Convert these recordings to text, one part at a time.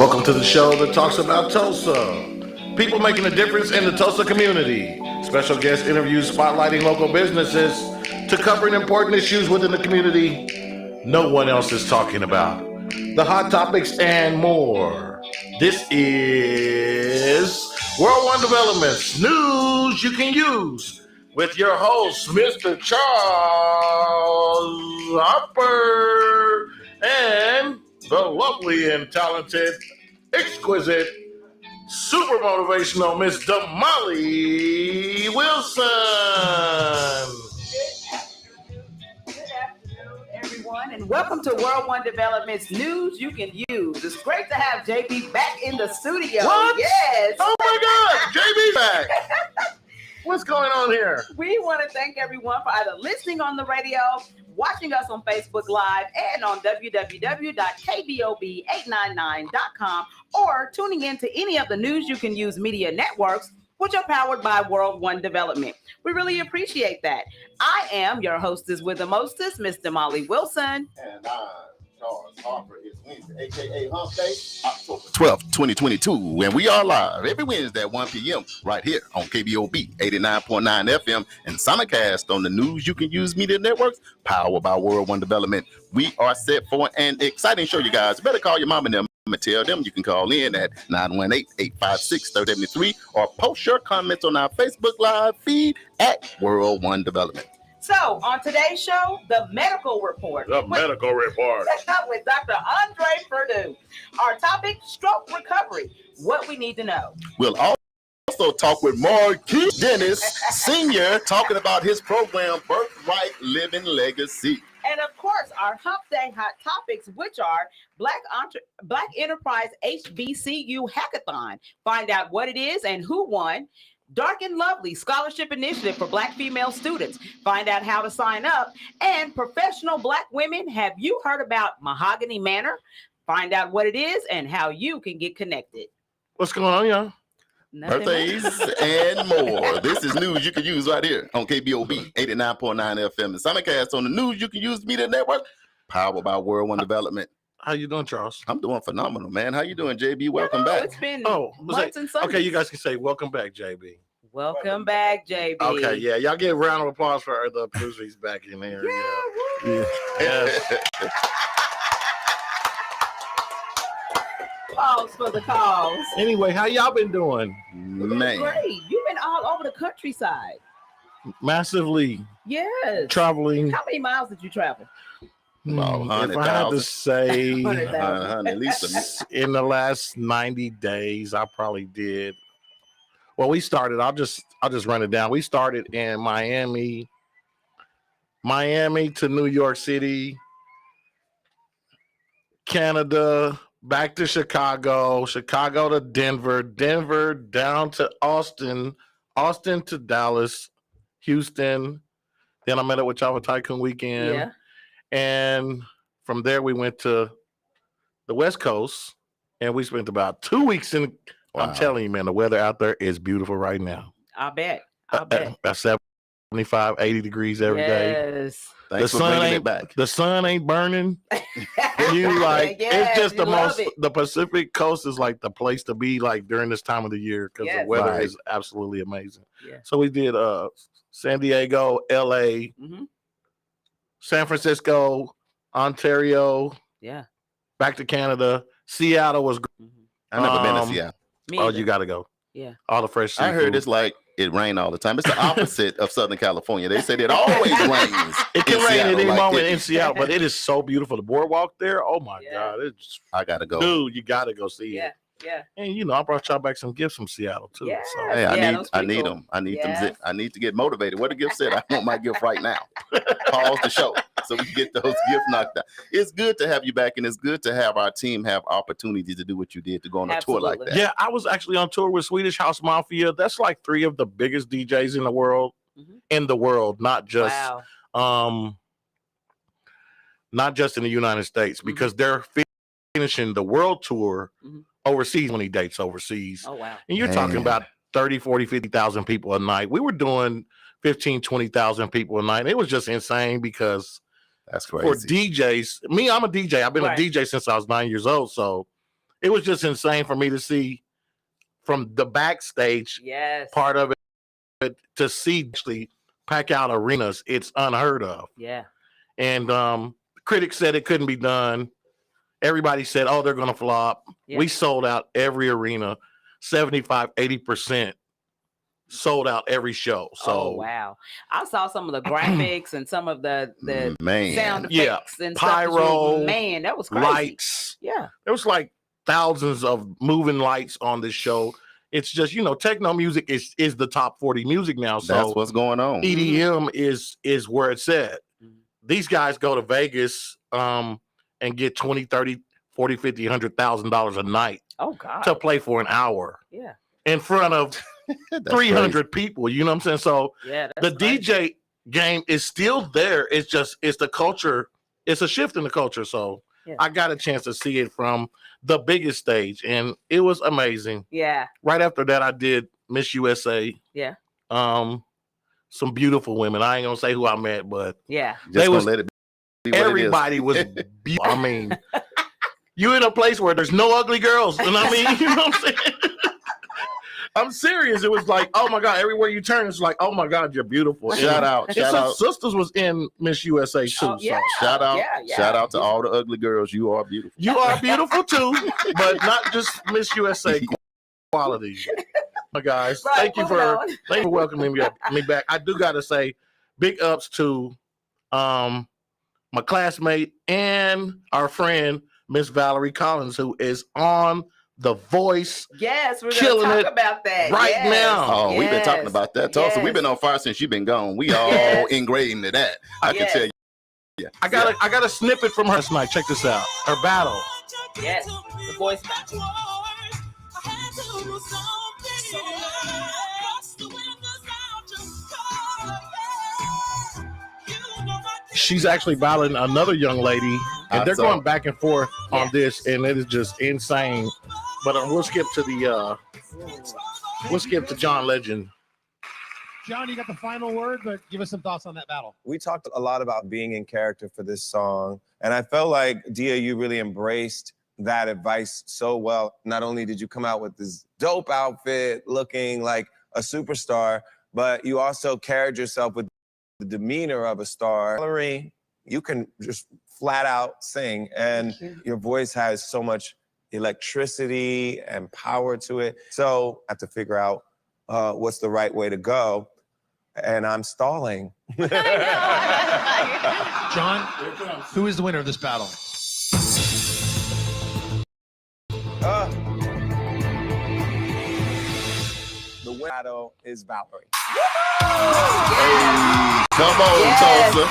Welcome to the show that talks about Tulsa. People making a difference in the Tulsa community. Special guest interviews spotlighting local businesses to covering important issues within the community no one else is talking about. The hot topics and more. This is World One Development's News You Can Use with your host, Mr. Charles Hopper, and the lovely and talented, exquisite, super motivational Miss Damali Wilson. Good afternoon, everyone, and welcome to World One Development's News You Can Use. It's great to have JB back in the studio. What? Yes. Oh my God, JB back. What's going on here? We want to thank everyone for either listening on the radio, watching us on Facebook Live, and on www.KBOB899.com, or tuning in to any of the News You Can Use media networks, which are powered by World One Development. We really appreciate that. I am your hostess with the mostest, Miss Damali Wilson. And I'm Charles Harper. It's Wednesday, a.k.a. Hump Day, October 12th, 2022. And we are live every Wednesday at 1 p.m. right here on KBOB 89.9 FM and simulcast on the News You Can Use media networks, powered by World One Development. We are set for an exciting show, you guys. Better call your mom and them and tell them you can call in at 918-856-3073 or post your comments on our Facebook Live feed at World One Development. So, on today's show, the medical report. Medical report. With Dr. Andre Perdue. Our topic, stroke recovery. What we need to know. We'll also talk with Marquis Dennis, Sr., talking about his program, Birthright Living Legacy. And of course, our Hump Day hot topics, which are Black Enterprise HBCU Hackathon. Find out what it is and who won. Dark and Lovely Scholarship Initiative for Black female students. Find out how to sign up. And Professional Black Women. Have you heard about Mahogany Manor? Find out what it is and how you can get connected. What's going on, y'all? Birthdays and more. This is News You Can Use right here on KBOB 89.9 FM and simulcast on the News You Can Use media network, powered by World One Development. How you doing, Charles? I'm doing phenomenal, man. How you doing, JB? Welcome back. It's been months and Sundays. Okay, you guys can say welcome back, JB. Welcome back, JB. Okay, yeah, y'all get a round of applause for the producers back in there. Yeah. Yes. Pause for the cause. Anyway, how y'all been doing? Man. Great. You've been all over the countryside. Massively Yes. traveling. How many miles did you travel? About If I had to 100,000. say, 100,000. At least in the last 90 days, I probably did. Well, we started. I'll just run it down. We started in Miami to New York City, Canada, back to Chicago to Denver down to Austin to Dallas, Houston. Then I met up with y'all for Tycoon Weekend. Yeah. And from there, we went to the West Coast, and we spent about 2 weeks in. Wow. I'm telling you, man, the weather out there is beautiful right now. I bet. About 75, 80 degrees every day. Yes. Thanks for bringing it back. The sun ain't burning. You like Yes, it's just the you love most. it. The Pacific Coast is like the place to be like during this time of the year because Yes. the weather Right. is absolutely amazing. Yeah. So we did San Diego, LA, Mm-hmm. San Francisco, Ontario, Yeah. back to Canada. Seattle was. I've never been to Um, Seattle. Me Oh, either. you got to go. Yeah. All the fresh seafood. I heard it's like it rain all the time. It's the opposite of Southern California. They said it always rains. It can in rain at Seattle, any like moment it- in Seattle, but it is so beautiful. The boardwalk there, oh my Yeah. God. It's, I gotta go. dude, you got to go see Yeah. it. Yeah. And, you know, I brought y'all back some gifts from Seattle, too. Yeah. So, Hey, Yeah, I those need people. them. I need Yes. them. I need to get motivated. What the gift said, I want my gift right now. Pause the show so we can get those gifts knocked out. It's good to have you back, and it's good to have our team have opportunities to do what you did, to go on a tour like Absolutely. that. yeah, I was actually on tour with Swedish House Mafia. That's like 3 of the biggest DJs in the world, Mhm. not just Wow. not just in the United States, because they're finishing the world tour Mhm. overseas when he dates overseas. Oh, wow. And you're talking Man. about 30, 40, 50,000 people a night. We were doing 15, 20,000 people a night. It was just insane because That's for crazy. DJs, I'm a DJ. I've been Right. a DJ since I was 9 years old. So it was just insane for me to see from the backstage part of it to see actually pack out arenas. It's unheard of. Yeah. And critics said it couldn't be done. Everybody said, oh, they're going to flop. Yeah. We sold out every arena, 75, 80%. Sold out every show. So wow. I saw some of the graphics and some of the sound effects and pyro, stuff. Man, that was crazy. Lights. Yeah. There was like thousands of moving lights on this show. It's just, techno music is the top 40 music now. So that's what's going on. EDM is where it's at. These guys go to Vegas and get 20, 30, 40, 50, $100,000 a night. Oh God. To play for an hour. Yeah. In front of 300 people, you know what I'm saying? So the DJ game is still there. It's the culture. It's a shift in the culture. So I got a chance to see it from the biggest stage, and it was amazing. Yeah. Right after that, I did Miss USA. Yeah. Some beautiful women. I ain't gonna say who I met, but they was let it be everybody was beautiful. I mean, you in a place where there's no ugly girls, and I mean, you know what I'm saying? I'm serious. It was like, oh my God, everywhere you turn, it's like, oh my God, you're beautiful. Shout out. Sisters was in Miss USA too. Oh, yeah. So shout out to all the ugly girls. You are beautiful. You are beautiful too, but not just Miss USA quality. My guys, thank you for welcoming me back. I do gotta say, big ups to my classmate and our friend, Miss Valerie Collins, who is on The Voice. Yes, we're going to talk about that right now. Oh, we've been talking about that. Tulsa, we've been on fire since you've been gone. We all ingrained into that. I can tell you. Yeah. I got a snippet from her tonight. Check this out. Her battle. Yes, The Voice battle. She's actually battling another young lady, and they're going back and forth on this, and it is just insane. But we'll skip to John Legend. John, you got the final word, but give us some thoughts on that battle. We talked a lot about being in character for this song, and I felt like, Dia, you really embraced that advice so well. Not only did you come out with this dope outfit, looking like a superstar, but you also carried yourself with the demeanor of a star. Valerie, you can just flat out sing, and your voice has so much electricity and power to it. So I have to figure out what's the right way to go, and I'm stalling. John, who is the winner of this battle? The winner is Valerie. Hey, come on, Tulsa.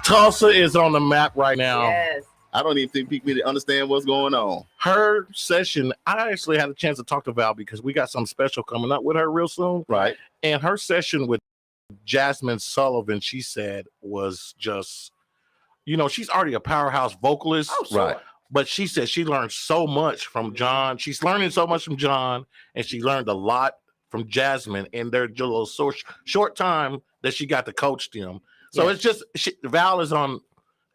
Tulsa is on the map right now. Yes. I don't even think people really understand what's going on. Her session, I actually had a chance to talk to Val because we got something special coming up with her real soon. Right. And her session with Jasmine Sullivan, she said, was just, she's already a powerhouse vocalist. Oh, sure. Right. But she said she learned so much from John. She's learning so much from John, and she learned a lot from Jasmine in their little short time that she got to coach them. So it's just, Val is on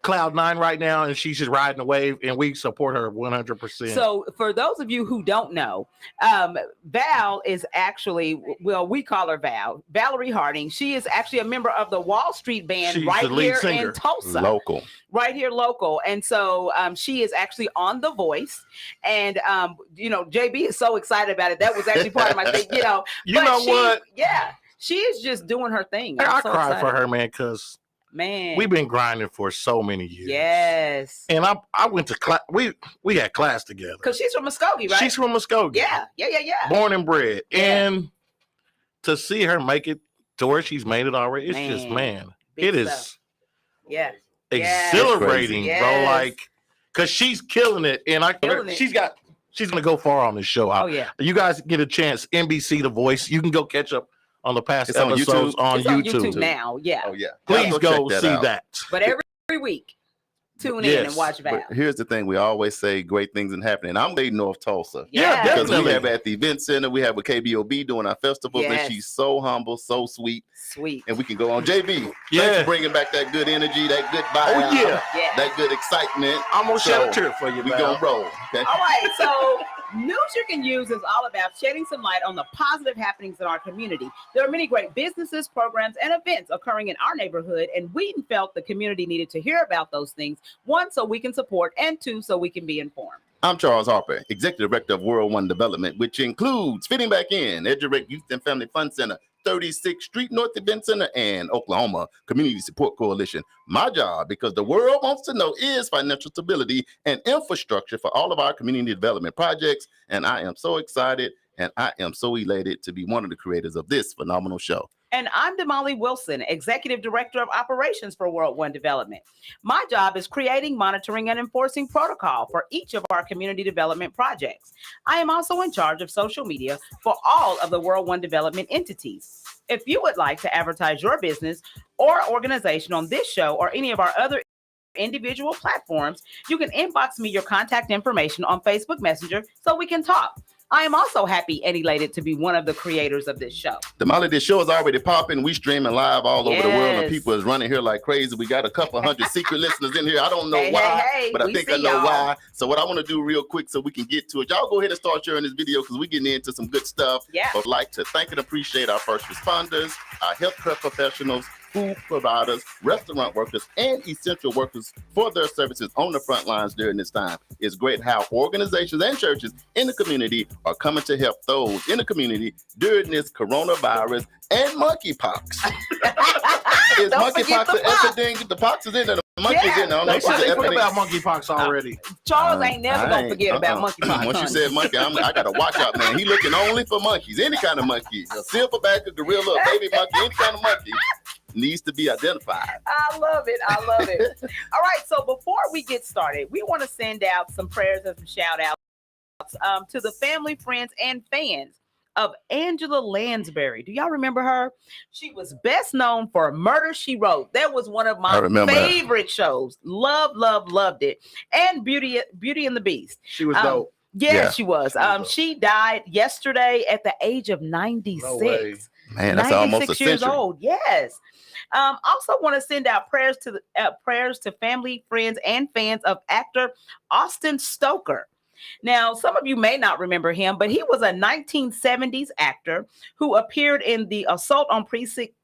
Cloud 9 right now, and she's just riding the wave, and we support her 100%. So for those of you who don't know, Val is actually, we call her Val, Valerie Harding. She is actually a member of the Wall Street Band. She's right here singer. In Tulsa. Local. Right here, local. And so she is actually on The Voice. And, JB is so excited about it. That was actually part of my thing, what? Yeah, she is just doing her thing. I cry for her, man, because we've been grinding for so many years. Yes. And I went to class. We had class together. Because she's from Muskogee, right? She's from Muskogee. Yeah. Born and bred. Yeah. And to see her make it to where she's made it already, it's just, it is exhilarating, bro. Like, because she's killing it. And she's going to go far on this show. Oh, yeah. You guys get a chance, NBC The Voice. You can go catch up on the past episodes on YouTube now. Yeah. Oh, yeah. Please go see that. But every week, tune in and watch Val. But here's the thing: we always say great things are happening. I'm dating North Tulsa. Yeah, because definitely. we have at the event center, we have a KBOB doing our festivals, Yes. and she's so humble, so sweet. Sweet. And we can go on. JB, Yeah. thanks for bringing back that good energy, that good vibe, Oh, yeah. Yeah. that good excitement. I'm gonna shed a So, tear for you, We Val. gonna roll. Okay? All right, so News You Can Use is all about shedding some light on the positive happenings in our community. There are many great businesses, programs, and events occurring in our neighborhood, and we felt the community needed to hear about those things, one, so we can support, and two, so we can be informed. I'm Charles Harper, Executive Director of World One Development, which includes Fitting Back In, EduRec Youth and Family Fun Center, 36th Street North Event Center, and Oklahoma Community Support Coalition. My job, because the world wants to know, is financial stability and infrastructure for all of our community development projects. And I am so excited and I am so elated to be one of the creators of this phenomenal show. And I'm Damali Wilson, Executive Director of Operations for World One Development. My job is creating, monitoring, and enforcing protocol for each of our community development projects. I am also in charge of social media for all of the World One Development entities. If you would like to advertise your business or organization on this show or any of our other individual platforms, you can inbox me your contact information on Facebook Messenger so we can talk. I am also happy and elated to be one of the creators of this show. Damali, this show is already popping. We streaming live all over the world, and Yes. people is running here like crazy. We got a couple hundred secret listeners in here. I don't know Hey, why, hey, but I we think I see know y'all. why. So what I want to do real quick so we can get to it, y'all go ahead and start sharing this video because we're getting into some good stuff. Yeah. I'd like to thank and appreciate our first responders, our healthcare professionals, food providers, restaurant workers, and essential workers for their services on the front lines during this time. It's great how organizations and churches in the community are coming to help those in the community during this coronavirus and monkeypox. Is Don't forget monkeypox the an pox. epidemic? The pox is in there. The monkey's Yeah. in there. I don't know They if it's said an they forgot epidemic. about monkeypox already. Charles ain't never I gonna ain't- forget about monkeypox. Once you honey. said monkey, I gotta watch out, man. He looking only for monkeys, any kind of monkey, a silverback, a gorilla, a baby monkey, any kind of monkey needs to be identified. I love it. I love it. All right. So before we get started, we want to send out some prayers and some shout outs to the family, friends, and fans of Angela Lansbury. Do y'all remember her? She was best known for Murder, She Wrote. That was one of I my remember that. favorite shows. Loved it. And Beauty and the Beast. She was Um, dope. Yeah, Yeah. she was. dope. She died yesterday at the age of 96. No way. Man, that's almost a 96 years century. old. Yes. Also want to send out prayers to family, friends, and fans of actor Austin Stoker. Now, some of you may not remember him, but he was a 1970s actor who appeared in the Assault on Precinct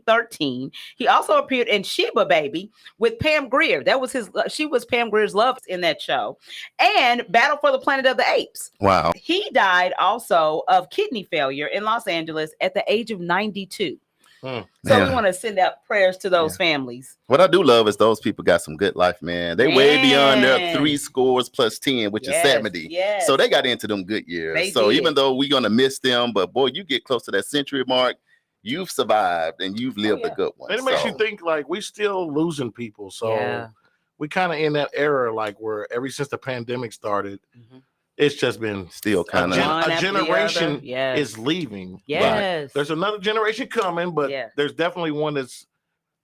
13. He also appeared in Sheba Baby with Pam Grier. That was she was Pam Grier's love in that show. And Battle for the Planet of the Apes. Wow. He died also of kidney failure in Los Angeles at the age of 92. So Man. we want to send out prayers to those families. What I do love is those people got some good life, man. They way beyond their Man. 3 scores plus 10, which is 70. Yes. So they got into them good years. They So did. even though we're gonna miss them, but boy, you get close to that century mark, you've survived and you've lived yeah. a good one. And it makes So, you think like we still losing people. So Yeah. we kind of in that era, like where ever since the pandemic started, Mhm. it's just been still kind gen- of One a after the generation other. Yes. is leaving. Yes. There's another generation coming, but Yeah. there's definitely one that's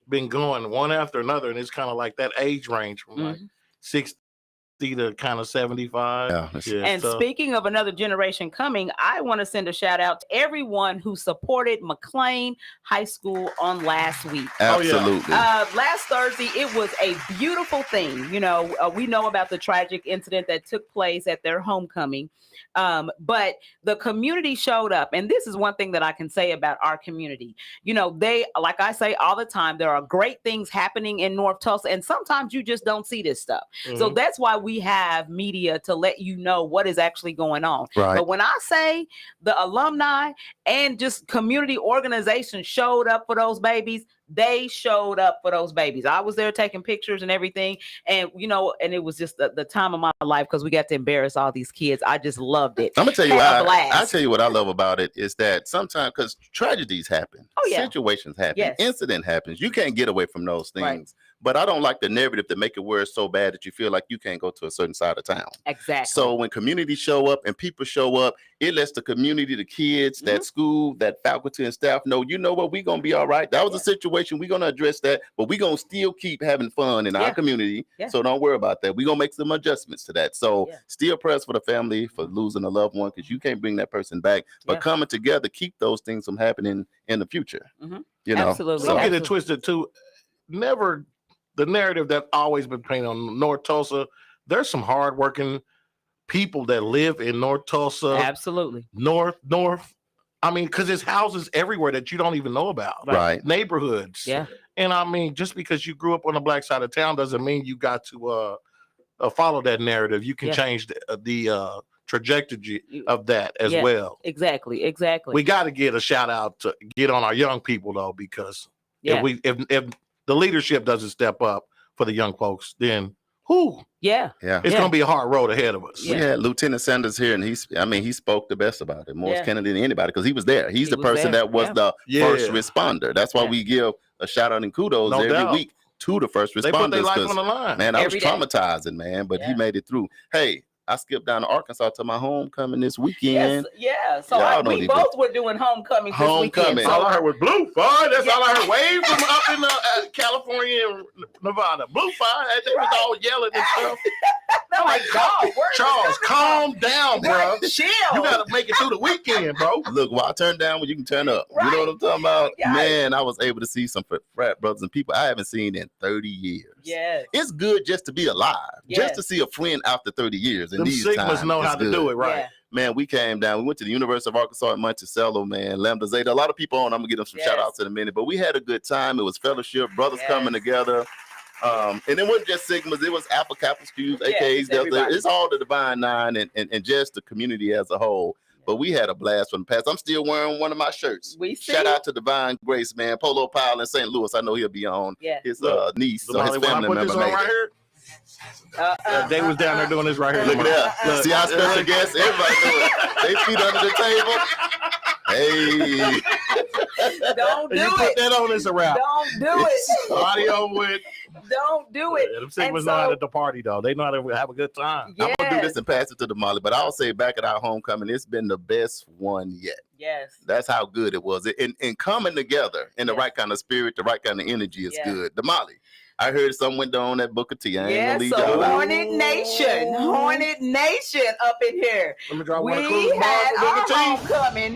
been going one after another, and it's kind of like that age range from like Mhm. 60 to kind of 75. Yeah, it's- And so- speaking of another generation coming, I want to send a shout out to everyone who supported McLean High School on last week. absolutely. Last Thursday, it was a beautiful thing. You know, we know about the tragic incident that took place at their homecoming, but the community showed up. And this is one thing that I can say about our community. You know, like I say all the time, there are great things happening in North Tulsa, and sometimes you just don't see this stuff. So Mhm. that's why we have media to let you know what is actually going on. Right. But when I say the alumni and just community organizations showed up for those babies, they showed up for those babies. I was there taking pictures and everything. And, you know, and it was just the time of my life because we got to embarrass all these kids. I just loved it. I'm gonna tell you Had a why. blast. I tell you what I love about it is that sometimes because tragedies happen, Oh, yeah. situations happen, Yes. incident happens. You can't get away from those things. Right. But I don't like the narrative to make it where it's so bad that you feel like you can't go to a certain side of town. Exactly. So when communities show up and people show up, it lets the community, the kids, that school, that faculty and staff know, you know what, we're going to be all right. That was a situation. We're going to address that, but we're going to still keep having fun in our community. So don't worry about that. We're going to make some adjustments to that. So still prayers for the family for losing a loved one, because you can't bring that person back. But coming together, keep those things from happening in the future. You know, Absolutely. Don't get it twisted too. Never the narrative that always been painted on North Tulsa. There's some hardworking people that live in North Tulsa. Absolutely. North. I mean, because there's houses everywhere that you don't even know about. Right. Neighborhoods. Yeah. And I mean, just because you grew up on the black side of town doesn't mean you got to follow that narrative. You can change the trajectory of that as well. Exactly. We got to get a shout out to get on our young people though, because if the leadership doesn't step up for the young folks, then it's gonna be a hard road ahead of us. We had Lieutenant Sanders here, and he spoke the best about it, more candidly than anybody, because he was there. He's the person that was the first responder. That's why we give a shout out and kudos every week to the first responders. They put their life on the line. Man, that was traumatizing, man, but he made it through. Hey, I skipped down to Arkansas to my homecoming this weekend. So we both were doing homecoming this weekend. So all I heard was blue fire. That's all I heard. Wave from up in California and Nevada. Blue fire. They was all yelling and stuff. I'm like, dog, Charles, calm down, bro. Chill. You got to make it through the weekend, bro. Look, while I turn down when you can turn up. You know what I'm talking about? Man, I was able to see some frat brothers and people I haven't seen in 30 years. It's good just to be alive. Just to see a friend after 30 years. Them Sigmas know how to do it right. Man, we came down. We went to the University of Arkansas at Monticello, man. Lambda Zeta. A lot of people on. I'm going to get them some shout outs in a minute. But we had a good time. It was fellowship, brothers coming together. And it wasn't just Sigmas. It was Alpha Kappa Q's, AKAs, Delta. It's all the Divine Nine and just the community as a whole. But we had a blast from the past. I'm still wearing one of my shirts. Shout out to Divine Grace, man. Polo Pile in St. Louis. I know he'll be on. His niece, so his family member made it. They was down there doing this right here. Look at that. See our special guests? Everybody do it. They feet under the table. Hey. Don't do you it. Put that on as a wrap. Don't do it. Party over it. Don't do it. Them Sigmas know how to party, though. They know how to have a good time. I'm going to do this and pass it to the Molly, but I'll say back at our homecoming, it's been the best one yet. That's how good it was. And coming together in the right kind of spirit, the right kind of energy is good. The Molly. I heard something went down at Booker T. I ain't gonna leave so Hornet Nation up in here. Let me drop we one of the had our Booker T. homecoming.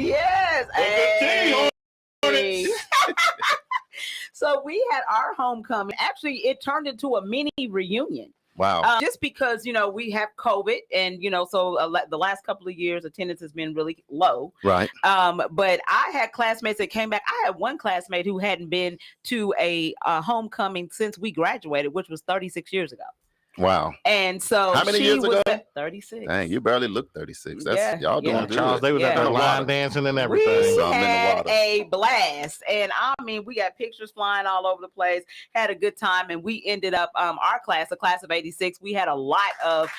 Hey. So we had our homecoming. Actually, it turned into a mini reunion. Wow. Just because, we have COVID and, so the last couple of years attendance has been really low. Right. But I had classmates that came back. I had one classmate who hadn't been to a homecoming since we graduated, which was 36 years ago. Wow. And so how many years ago? 36. Dang, you barely look 36. That's y'all doing good. Charles, they was out there line dancing and everything. We had a blast. And I mean, we got pictures flying all over the place, had a good time. And we ended up our class, the class of 86, we had a lot of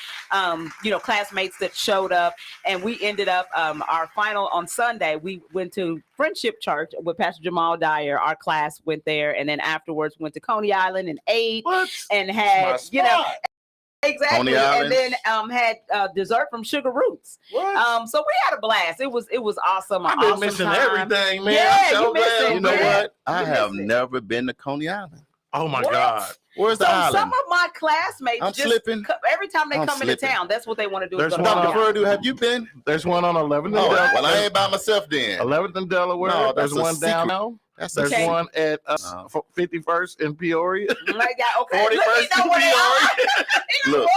classmates that showed up, and we ended up our final on Sunday. We went to Friendship Church with Pastor Jamal Dyer. Our class went there, and then afterwards went to Coney Island and ate and had exactly, and then had dessert from Sugar Roots. So we had a blast. It was awesome. I've been missing everything, man. You know what? I have never been to Coney Island. Oh my God. Where's the island? Some of my classmates every time they come into town, that's what they want to do. There's one. Have you been? There's one on 11th. Well, I ain't by myself then. 11th and Delaware. No, there's one down now. There's one at 51st in Peoria. 41st in Peoria. Look,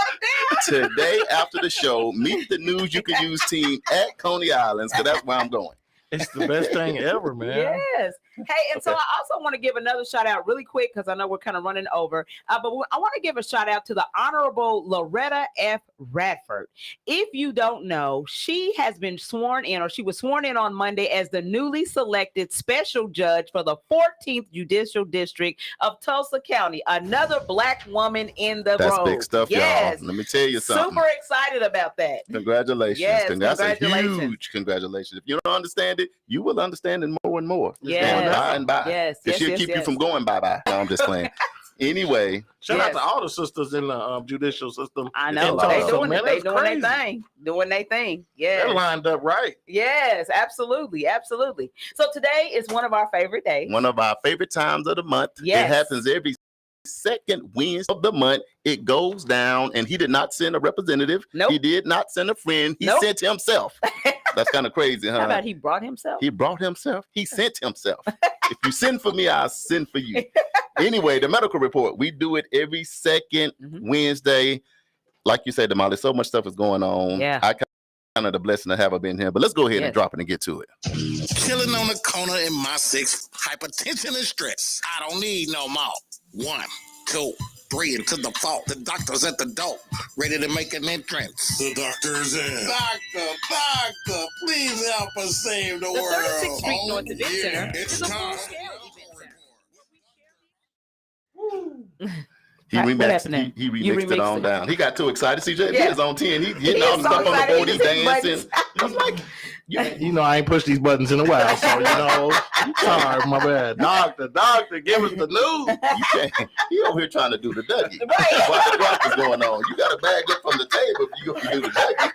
today after the show, meet the News You Can Use team at Coney Islands, because that's where I'm going. It's the best thing ever, man. Yes. Hey, and so I also want to give another shout out really quick because I know we're kind of running over. But I want to give a shout out to the Honorable Loretta F. Radford. If you don't know, she has been sworn in, or she was sworn in on Monday as the newly selected special judge for the 14th Judicial District of Tulsa County. Another Black woman in the road. That's big stuff, y'all. Let me tell you something. Super excited about that. Congratulations. Yes, that's a huge congratulations. If you don't understand it, you will understand it more and more. Yes. By and by. Yes. She'll keep you from going bye-bye. No, I'm just playing. Anyway, Shout Yes. out to all the sisters in the judicial system. I It's know a lot they of doing man, it. They that's doing their crazy. thing. Doing their thing. They're Yes. lined up right. Yes, absolutely, absolutely. So today is one of our favorite days. one of our favorite times of the month. Yes. It happens every second Wednesday of the month. It goes down, and he did not send a representative. Nope. He did not send a friend. He Nope. sent himself. That's kind of crazy, huh? How about he brought himself? He brought himself. He sent himself. If you send for me, I'll send for you. Anyway, the medical report. We do it every second Wednesday. Like you said, Damali, so much stuff is going on. Yeah. I kind of the blessing to have her been here, but let's go ahead Yes. and drop it and get to it. Chilling on the corner in my six, hypertension and stress. I don't need no more. 1, 2, 3 into the fault. The doctor's at the door, ready to make an entrance. The doctor's in. Doctor, please help us save the The world. 36th Street North Event Center It's is a time. full-scale event He What remixed, happened he there? You remixed it remixed on it. down. He got too excited. CJ, Yeah. he is on 10. He He hitting all is the so stuff on the excited. board. He He just hit dancing. buttons. I'm like, You know, I ain't pushed these buttons in a while, so sorry, my bad. Doctor, give us the news. you can't. He over here trying to do the Dougie. Right. What the drop is going on? You got to bag up from the table if you going to do the Dougie.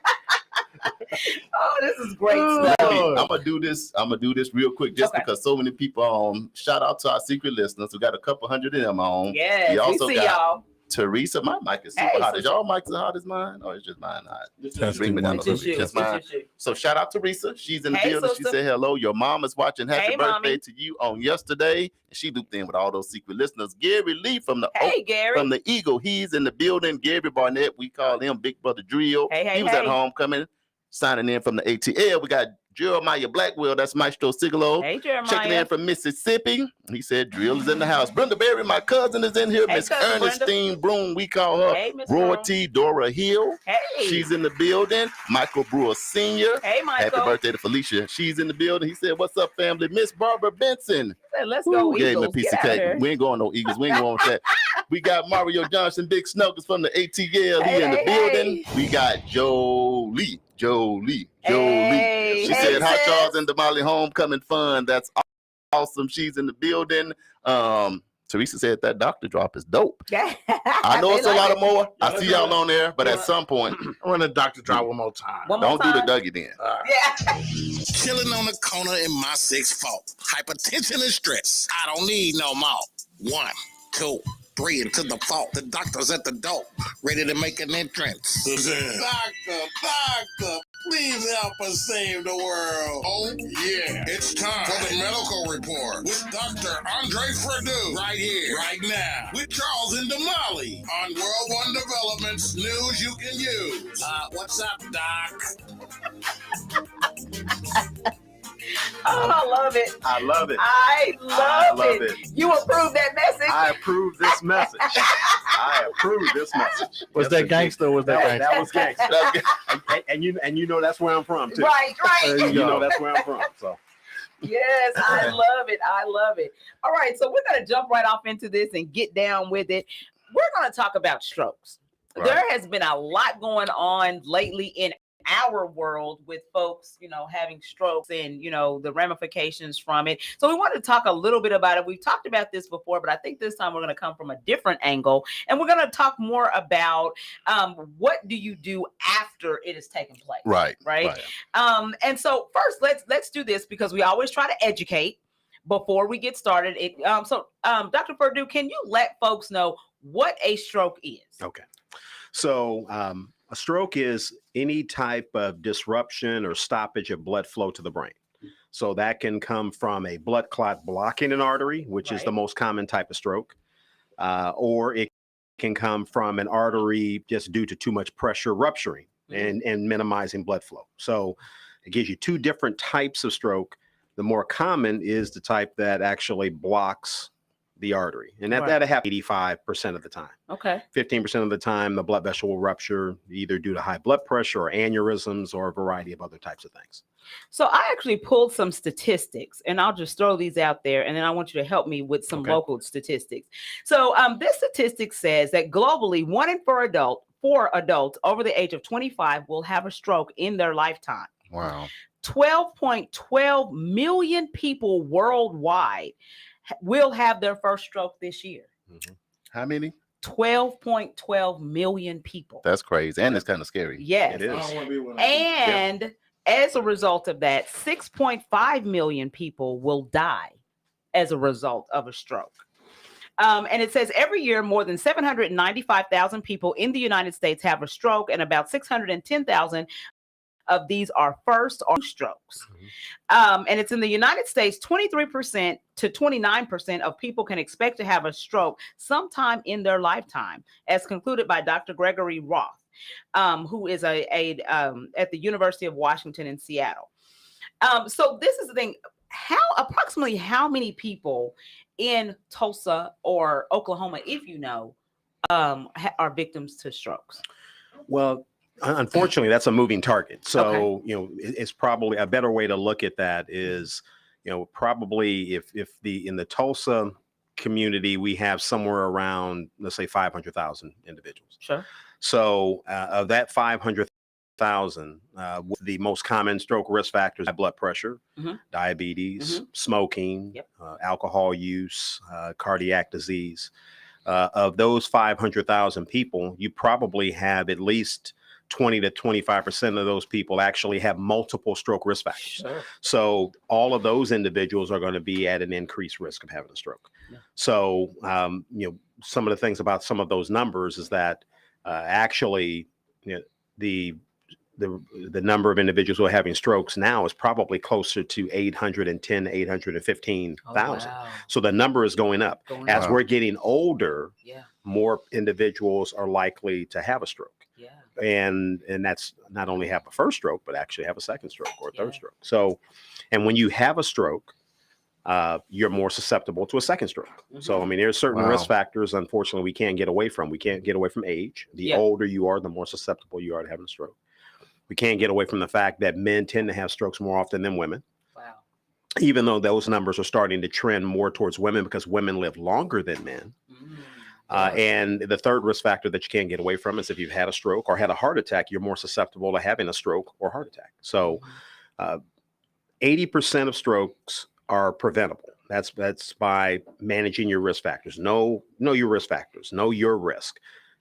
Oh, this is great Oh. stuff. I'm gonna do this. I'm gonna do this real quick, just Okay. because so many people on. Shout out to our secret listeners. We got a couple hundred of them on. Yes, We we also see got y'all. Teresa. My mic is super Hey, hot. so Is y'all mics as hot as mine, or is just mine hot? Bring me down a It's little just you. bit. It's Just mine. just you. So shout out to Teresa. She's in the Hey, building. She sister. said hello. Your mom is watching. Happy Hey, birthday mommy. to you on yesterday. And she looped in with all those secret listeners. Gary Lee from the Hey, Gary. from the Eagle. He's in the building. Gary Barnett. We call him Big Brother Drill. Hey, he was at hey. homecoming, signing in from the ATL. We got Jeremiah Blackwell. That's Maestro Sigalo. Hey, Checking Jeremiah. in from Mississippi. He said Drill is in the house. Brenda Berry, my cousin, is in here. Hey, Miss cousin Brenda. Ernestine Broom, we call her Hey, Miss Royalty. Dora Hill. Hey. She's in the building. Michael Brewer Sr. Hey, Michael. Happy birthday to Felicia. She's in the building. He said, "What's up, family?" Miss Barbara Benson. Said, let's go, Gave him a Eagles. piece Get of out of cake. here. We ain't going no Eagles. We ain't going with that. We got Mario Johnson, Big Snuggles from the ATL. He Hey, in the hey, building. hey. We got Jolie. Hey, She hey, said, "Hot sis. Charles and Damali homecoming fun." That's awesome. She's in the building. Teresa said that doctor drop is dope. I know They it's a like lot it. of more. I let's see do y'all it. on there, but Yeah. at some point, Run the doctor drop one more time. One more don't do the time. Dougie then. Yeah. Chilling on the corner in my six fault. Hypertension and stress. I don't need no more. 1, 2, 3 into the fault. The doctor's at the door, ready to make an entrance. Doctor, please help us save the world. Oh, yeah. It's time for the medical report with Dr. Andre Fredu. Right here, right now. With Charles and Damali on World One Developments News You Can Use. What's up, Doc? Oh, I love it. I love it. I love it. You approve that message? I approve this message. I approve this message. Was Yes, that indeed. gangster or was that That gangster? was gangster. And you know that's where I'm from too. Right, There right. you You know go. that's where I'm from. So Yes, I love it. I love it. All right, so we're going to jump right off into this and get down with it. We're going to talk about strokes. Right. There has been a lot going on lately in our world with folks, having strokes and, the ramifications from it. So we want to talk a little bit about it. We've talked about this before, but I think this time we're going to come from a different angle, and we're going to talk more about what do you do after it has taken place. Right. And so first, let's do this because we always try to educate before we get started. Dr. Perdue, can you let folks know what a stroke is? okay. So a stroke is any type of disruption or stoppage of blood flow to the brain. So that can come from a blood clot blocking an artery, which is the Right. most common type of stroke, or it can come from an artery just due to too much pressure rupturing and minimizing blood flow. So it gives you two different types of stroke. The more common is the type that actually blocks the artery, and Right. that happens 85% of the time. Okay. 15% of the time, the blood vessel will rupture either due to high blood pressure or aneurysms or a variety of other types of things. So I actually pulled some statistics, and I'll just throw these out there, and then I want you to help me with some Okay. local statistics. So this statistic says that globally, 1 in 4 adults over the age of 25 will have a stroke in their lifetime. Wow. 12.12 million people worldwide will have their first stroke this year. Mhm. How many? 12.12 million people. That's crazy. And it's kind of scary. Yes. It is. And as a result of that, 6.5 million people will die as a result of a stroke. And it says every year, more than 795,000 people in the United States have a stroke, and about 610,000 of these are first or strokes. And it's in the United States, 23% to 29% of people can expect to have a stroke sometime in their lifetime, as concluded by Dr. Gregory Roth, who is at the University of Washington in Seattle. So this is the thing. Approximately how many people in Tulsa or Oklahoma, if you know, are victims to strokes? Well, unfortunately, that's a moving target. So, it's probably a better way to look at that is, probably if in the Tulsa community, we have somewhere around, let's say 500,000 individuals. Sure. So of that 500,000, the most common stroke risk factors are blood pressure, diabetes, smoking, alcohol use, cardiac disease. Of those 500,000 people, you probably have at least 20 to 25% of those people actually have multiple stroke risk factors. Sure. So all of those individuals are going to be at an increased risk of having a stroke. Yeah. So, some of the things about some of those numbers is that actually, the number of individuals who are having strokes now is probably closer to 810, 815,000. Wow. So the number is going up. As we're getting older, more individuals are likely to have a stroke. Yeah. And that's not only have a first stroke, but actually have a second stroke or a third stroke. So, and when you have a stroke, you're more susceptible to a second stroke. So, I mean, there's certain risk factors, unfortunately, we can't get away from. We can't get away from age. The older you are, the more susceptible you are to having a stroke. We can't get away from the fact that men tend to have strokes more often than women. Wow. Even though those numbers are starting to trend more towards women because women live longer than men. And the third risk factor that you can't get away from is if you've had a stroke or had a heart attack, you're more susceptible to having a stroke or heart attack. So 80% of strokes are preventable. That's by managing your risk factors. Know your risk factors. Know your risk.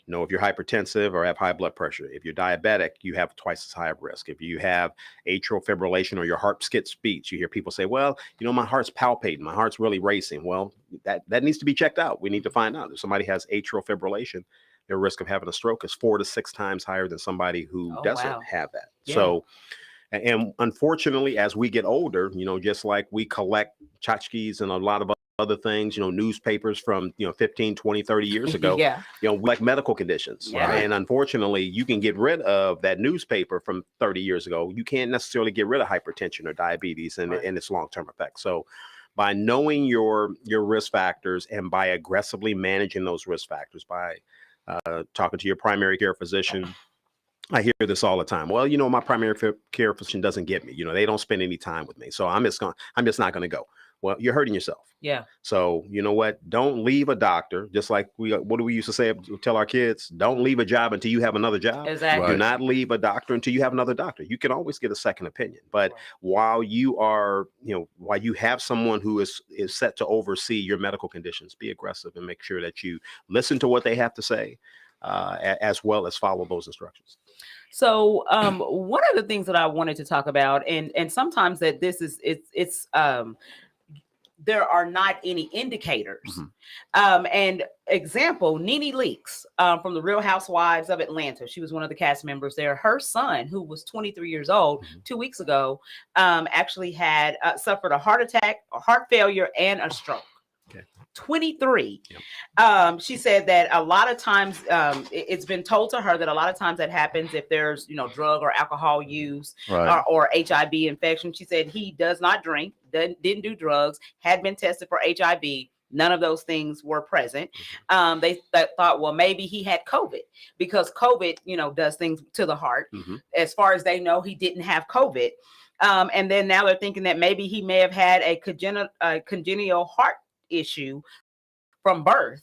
Know if you're hypertensive or have high blood pressure. If you're diabetic, you have twice as high of risk. If you have atrial fibrillation or your heart skips beats, you hear people say, well, my heart's palpating, my heart's really racing. Well, that needs to be checked out. We need to find out if somebody has atrial fibrillation, their risk of having a stroke is 4 to 6 times higher than somebody who doesn't have that. Yeah. So, and unfortunately, as we get older, just like we collect tchotchkes and a lot of other things, newspapers from 15, 20, 30 years ago, like medical conditions. And unfortunately, you can get rid of that newspaper from 30 years ago. You can't necessarily get rid of hypertension or diabetes and its long-term effects. So by knowing your risk factors and by aggressively managing those risk factors, by talking to your primary care physician, I hear this all the time. Well, my primary care physician doesn't get me. They don't spend any time with me. So I'm just not going to go. Well, you're hurting yourself. Yeah. So you know what? Don't leave a doctor. Just like what do we used to say? Tell our kids, don't leave a job until you have another job. Exactly. Do not leave a doctor until you have another doctor. You can always get a second opinion. But while you are, while you have someone who is set to oversee your medical conditions, be aggressive and make sure that you listen to what they have to say, as well as follow those instructions. So one of the things that I wanted to talk about, and sometimes that this is it's there are not any indicators. And example, Nene Leakes from the Real Housewives of Atlanta. She was one of the cast members there. Her son, who was 23 years old, 2 weeks ago, actually had suffered a heart attack, a heart failure, and a stroke. 23. She said that a lot of times it's been told to her that a lot of times that happens if there's drug or alcohol use or HIV infection. She said he does not drink, didn't do drugs, had been tested for HIV. None of those things were present. They thought, well, maybe he had COVID because COVID, does things to the heart. As far as they know, he didn't have COVID. And then now they're thinking that maybe he may have had a congenital heart issue from birth,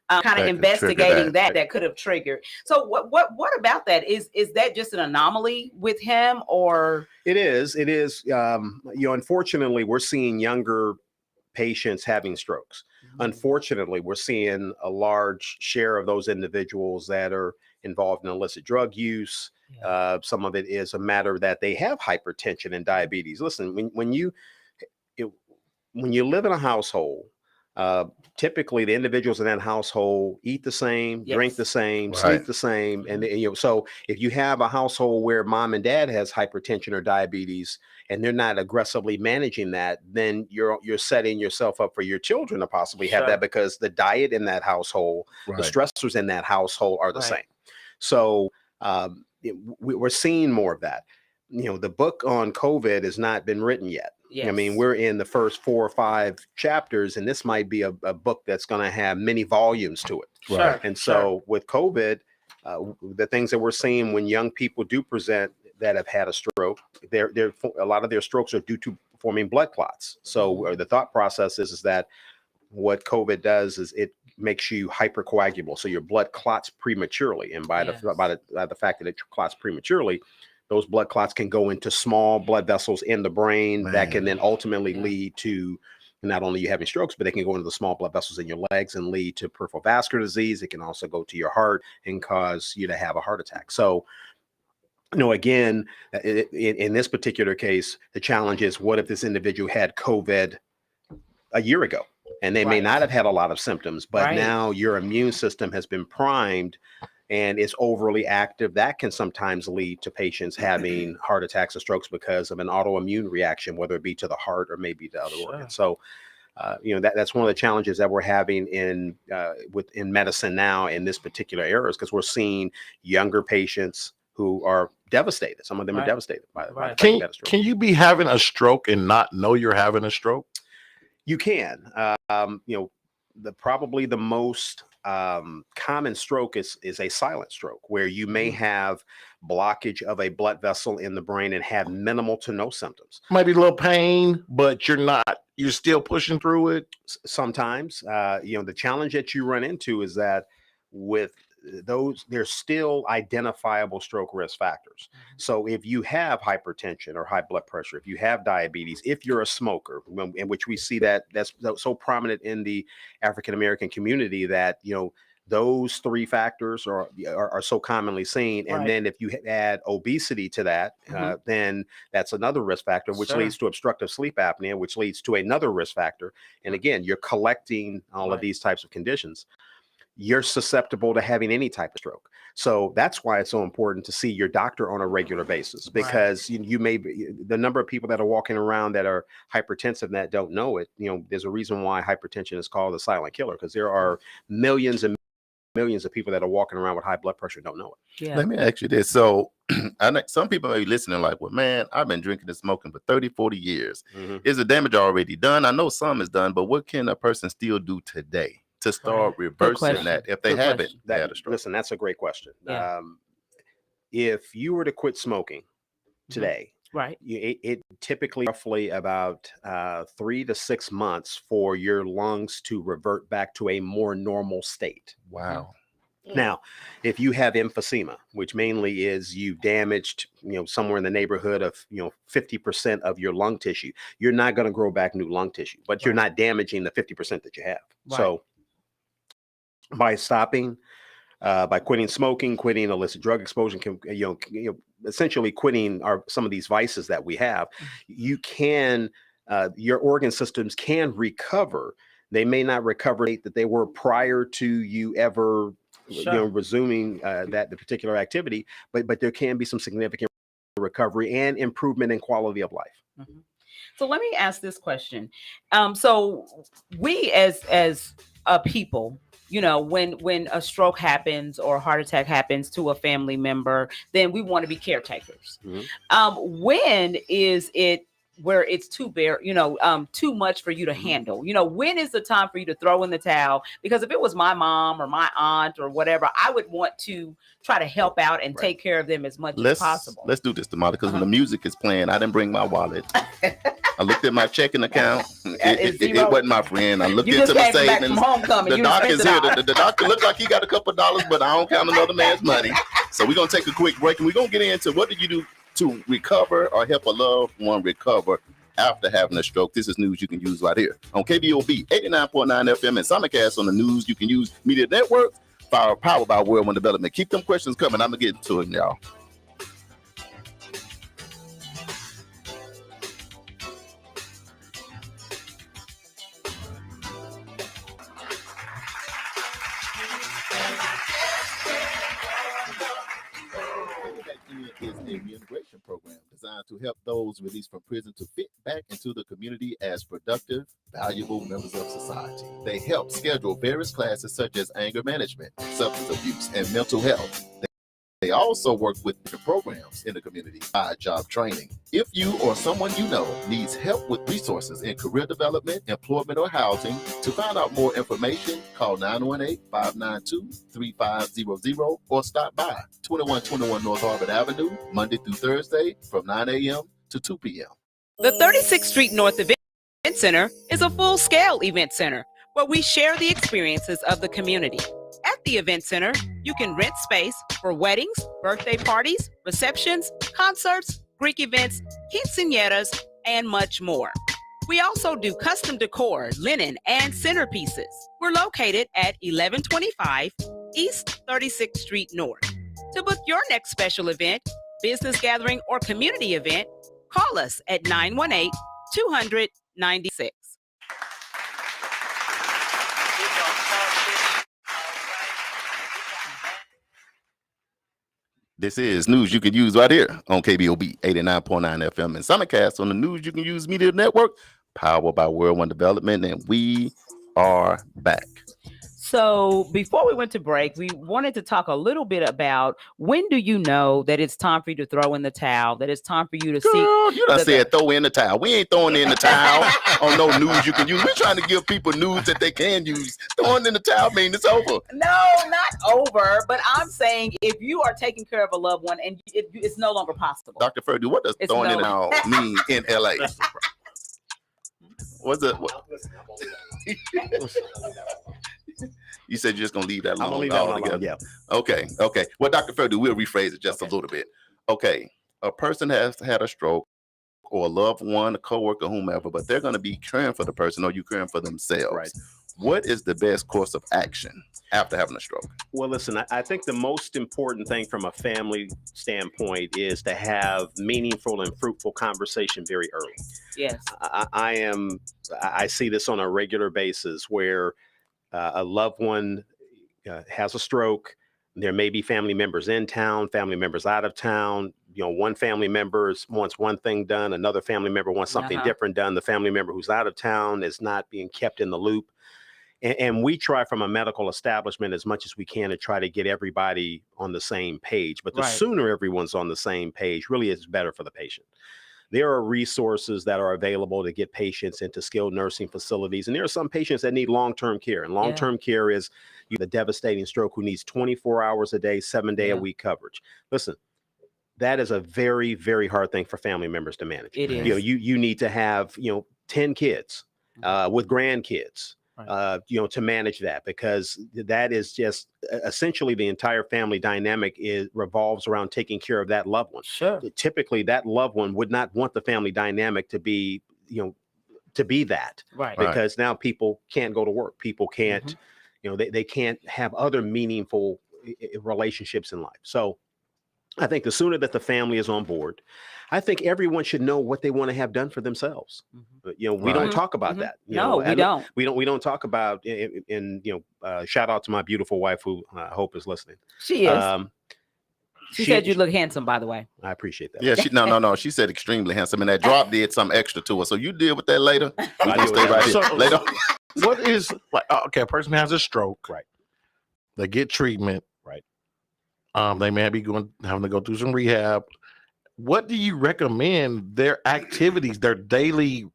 kind of investigating that could have triggered. So what about that? Is that just an anomaly with him, or? It is. Unfortunately, we're seeing younger patients having strokes. Unfortunately, we're seeing a large share of those individuals that are involved in illicit drug use. Some of it is a matter that they have hypertension and diabetes. Listen, when you live in a household, typically the individuals in that household eat the same, drink the same, sleep the same, and so if you have a household where mom and dad has hypertension or diabetes and they're not aggressively managing that, then you're setting yourself up for your children to possibly have that, because the diet in that household, the stressors in that household are the same. So we're seeing more of that. The book on COVID has not been written yet. I mean, we're in the first 4 or 5 chapters, and this might be a book that's going to have many volumes to it. And so with COVID, the things that we're seeing when young people do present that have had a stroke, a lot of their strokes are due to forming blood clots. So the thought process is that what COVID does is it makes you hypercoagulable. So your blood clots prematurely. And by the fact that it clots prematurely, those blood clots can go into small blood vessels in the brain that can then ultimately lead to not only you having strokes, but they can go into the small blood vessels in your legs and lead to peripheral vascular disease. It can also go to your heart and cause you to have a heart attack. So, again, in this particular case, the challenge is, what if this individual had COVID a year ago? And they may not have had a lot of symptoms, but now your immune system has been primed and is overly active. That can sometimes lead to patients having heart attacks or strokes because of an autoimmune reaction, whether it be to the heart or maybe to other organs. So, that's one of the challenges that we're having in medicine now in this particular era, is because we're seeing younger patients who are devastated. Some of them are devastated by the fact they had a stroke. Can you be having a stroke and not know you're having a stroke? You can. Probably the most common stroke is a silent stroke, where you may have blockage of a blood vessel in the brain and have minimal to no symptoms. Might be a little pain, but you're still pushing through it. Sometimes, the challenge that you run into is that with those, there's still identifiable stroke risk factors. So if you have hypertension or high blood pressure, if you have diabetes, if you're a smoker, in which we see that's so prominent in the African American community, that those 3 factors are so commonly seen. And then if you add obesity to that, then that's another risk factor, which leads to obstructive sleep apnea, which leads to another risk factor. And again, you're collecting all of these types of conditions. You're susceptible to having any type of stroke. So that's why it's so important to see your doctor on a regular basis, because you may be, the number of people that are walking around that are hypertensive that don't know it, there's a reason why hypertension is called the silent killer, because there are millions and millions of people that are walking around with high blood pressure don't know it. Let me ask you this. So I know some people may be listening like, well, man, I've been drinking and smoking for 30, 40 years. Is the damage already done? I know some is done, but what can a person still do today to start reversing that if they haven't had a stroke? Listen, that's a great question. If you were to quit smoking today, it typically roughly about 3 to 6 months for your lungs to revert back to a more normal state. Wow. Now, if you have emphysema, which mainly is you've damaged, somewhere in the neighborhood of, 50% of your lung tissue, you're not going to grow back new lung tissue, but you're not damaging the 50% that you have. So by stopping, by quitting smoking, quitting illicit drug exposure, essentially quitting some of these vices that we have, you can, your organ systems can recover. They may not recover that they were prior to you ever, resuming the particular activity, but there can be some significant recovery and improvement in quality of life. So let me ask this question. So we as a people, when a stroke happens or a heart attack happens to a family member, then we want to be caretakers. When is it where it's too much for you to handle? When is the time for you to throw in the towel? Because if it was my mom or my aunt or whatever, I would want to try to help out and take care of them as much as possible. Let's do this, Tamara, because when the music is playing, I didn't bring my wallet. I looked at my checking account. It wasn't my friend. I looked into my savings. The doctor's here. The doctor looked like he got a couple of dollars, but I don't count another man's money. So we're going to take a quick break, and we're going to get into what did you do to recover or help a loved one recover after having a stroke. This is news you can use right here on KBOB 89.9 FM and simulcast on the News You Can Use Media Network, powered by World One Development. Keep them questions coming. I'm going to get into it, y'all. Is a reintegration program designed to help those released from prison to fit back into the community as productive, valuable members of society. They help schedule various classes such as anger management, substance abuse, and mental health. They also work with different programs in the community, job training. If you or someone you know needs help with resources in career development, employment, or housing, to find out more information, call 918-592-3500 or stop by 2121 North Harvard Avenue, Monday through Thursday from 9 a.m. to 2 p.m. The 36th Street North Event Center is a full-scale event center where we share the experiences of the community. At the event center, you can rent space for weddings, birthday parties, receptions, concerts, Greek events, quinceañeras, and much more. We also do custom decor, linen, and centerpieces. We're located at 1125 East 36th Street North. To book your next special event, business gathering, or community event, call us at 918-200-96. This is news you can use right here on KBOB 89.9 FM and simulcast on the News You Can Use Media Network, powered by World One Development, and we are back. So before we went to break, we wanted to talk a little bit about when do you know that it's time for you to throw in the towel, that it's time for you to Girl, seek. you done said throw in the towel. We ain't throwing in the towel on no news you can use. We're trying to give people news that they can use. Throwing in the towel means it's over. No, not over, but I'm saying if you are taking care of a loved one and it's no longer possible. Dr. Ferdy, what does It's throwing in the no- towel mean in LA? What's it? What? You said you're just gonna leave that alone. I'm gonna leave that one altogether. alone. Yeah. Okay. Well, Dr. Ferdy, we'll rephrase it just a little bit. Okay, a person has had a stroke, or a loved one, a coworker, whomever, but they're gonna be caring for the person, or you caring for themselves. Right. What is the best course of action after having a stroke? Well, listen, I think the most important thing from a family standpoint is to have meaningful and fruitful conversation very early. Yes. I see this on a regular basis where a loved one has a stroke. There may be family members in town, family members out of town. You know, one family member wants one thing done, another family member wants something different done. The family member who's out of town is not being kept in the loop. And we try from a medical establishment as much as we can to try to get everybody on the same page. But the sooner everyone's on the same page, really is better for the patient. There are resources that are available to get patients into skilled nursing facilities. And there are some patients that need long-term care. And long-term care is the devastating stroke who needs 24 hours a day, 7-day-a-week coverage. Listen, that is a very, very hard thing for family members to manage. It is. You know, you need to have, 10 kids with grandkids. To manage that, because that is just essentially the entire family dynamic revolves around taking care of that loved one. Sure. Typically, that loved one would not want the family dynamic to be, to be that. Right. Because now people can't go to work. People can't, they can't have other meaningful relationships in life. So I think the sooner that the family is on board, I think everyone should know what they want to have done for themselves. But, we don't talk about that. We don't. We don't talk about, shout out to my beautiful wife who I hope is listening. She is. She said you look handsome, by the way. I appreciate that. Yeah, no. She said extremely handsome, and that drop did some extra to her. So you deal with that later. I'll deal with Stay that right here. So- Later. What is a person has a stroke, Right. They get treatment, Right. They may be having to go through some rehab. What do you recommend their activities, their daily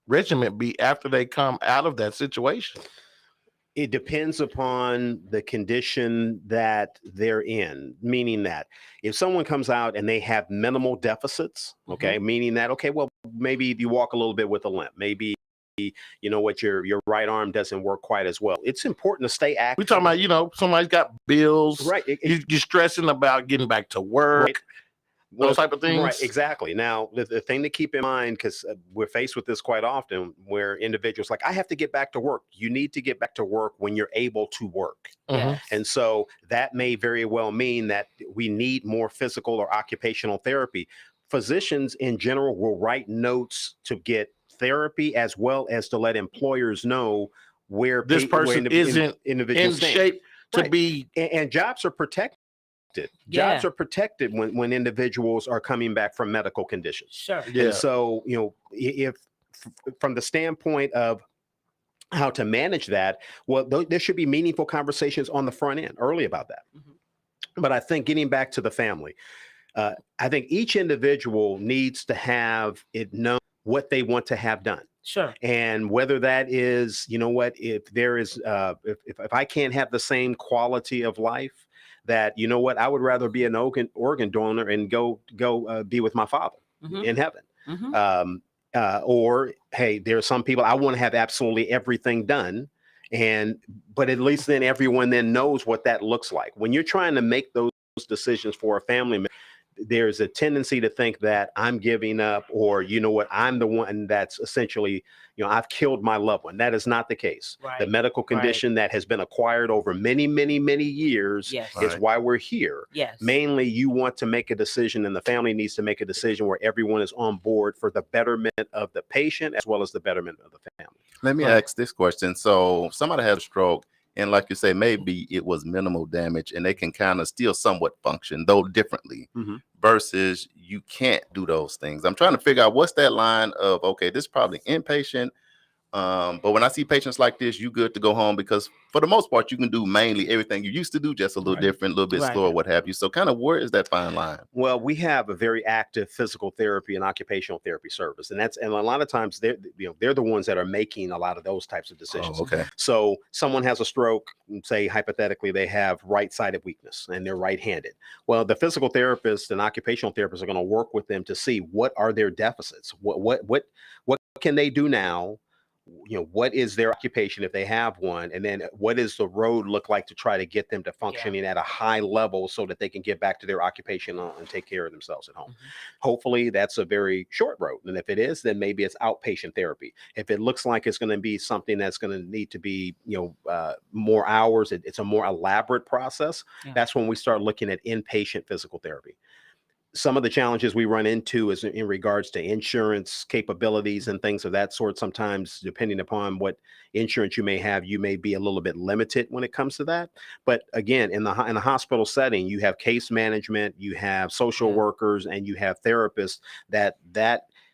regimen be after they come out of that situation? It depends upon the condition that they're in, meaning that if someone comes out and they have minimal deficits, meaning that, well, maybe you walk a little bit with a limp, maybe, your right arm doesn't work quite as well. It's important to stay active. We're talking about, somebody's got bills. Right. You're stressing about getting back to work. Right. those type of things. Right, exactly. Now, the thing to keep in mind, because we're faced with this quite often, where individuals like, I have to get back to work. You need to get back to work when you're able to work. Yes. And so that may very well mean that we need more physical or occupational therapy. Physicians in general will write notes to get therapy, as well as to let employers know where This person isn't in shape to be, and jobs are protected. Jobs are protected when individuals are coming back from medical conditions. Sure. Yeah. And so, if from the standpoint of how to manage that, well, there should be meaningful conversations on the front end early about that. But I think getting back to the family, I think each individual needs to have it known what they want to have done. Sure. And whether that is, if there is, if I can't have the same quality of life, that, I would rather be an organ donor and go be with my father in heaven. Or, hey, there are some people, I want to have absolutely everything done. But at least then everyone then knows what that looks like. When you're trying to make those decisions for a family member, there's a tendency to think that I'm giving up, or, I'm the one that's essentially, I've killed my loved one. That is not the case. Right. The medical condition that has been acquired over many, many, many years is why we're here. Yes. Mainly, you want to make a decision, and the family needs to make a decision where everyone is on board for the betterment of the patient as well as the betterment of the family. Let me ask this question. So somebody had a stroke, and like you say, maybe it was minimal damage and they can kind of still somewhat function, though differently, versus you can't do those things. I'm trying to figure out what's that line of, okay, this is probably inpatient. But when I see patients like this, you good to go home, because for the most part, you can do mainly everything you used to do, just a little different, a little bit slower, what have you. So kind of where is that fine line? Well, we have a very active physical therapy and occupational therapy service. And a lot of times they're the ones that are making a lot of those types of decisions. Oh, okay. So someone has a stroke, say hypothetically, they have right-sided weakness and they're right-handed. Well, the physical therapist and occupational therapists are going to work with them to see what are their deficits. What can they do now? What is their occupation if they have one, and then what does the road look like to try to get them to functioning at a high level so that they can get back to their occupation and take care of themselves at home. Hopefully that's a very short road, and if it is, then maybe it's outpatient therapy. If it looks like it's going to be something that's going to need to be more hours, it's a more elaborate process, that's when we start looking at inpatient physical therapy. Some of the challenges we run into is in regards to insurance capabilities and things of that sort. Sometimes, depending upon what insurance you may have, you may be a little bit limited when it comes to that. But again, in the hospital setting, you have case management, you have social workers, and you have therapists that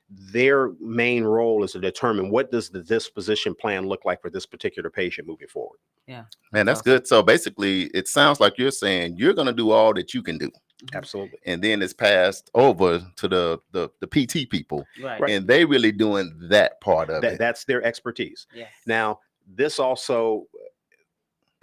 their main role is to determine what does the disposition plan look like for this particular patient moving forward. Yeah. Man, that's good. So basically, it sounds like you're saying you're going to do all that you can do. Absolutely. And then it's passed over to the PT people. Right. And they really doing that part of it. That's their expertise. Yes. Now, this also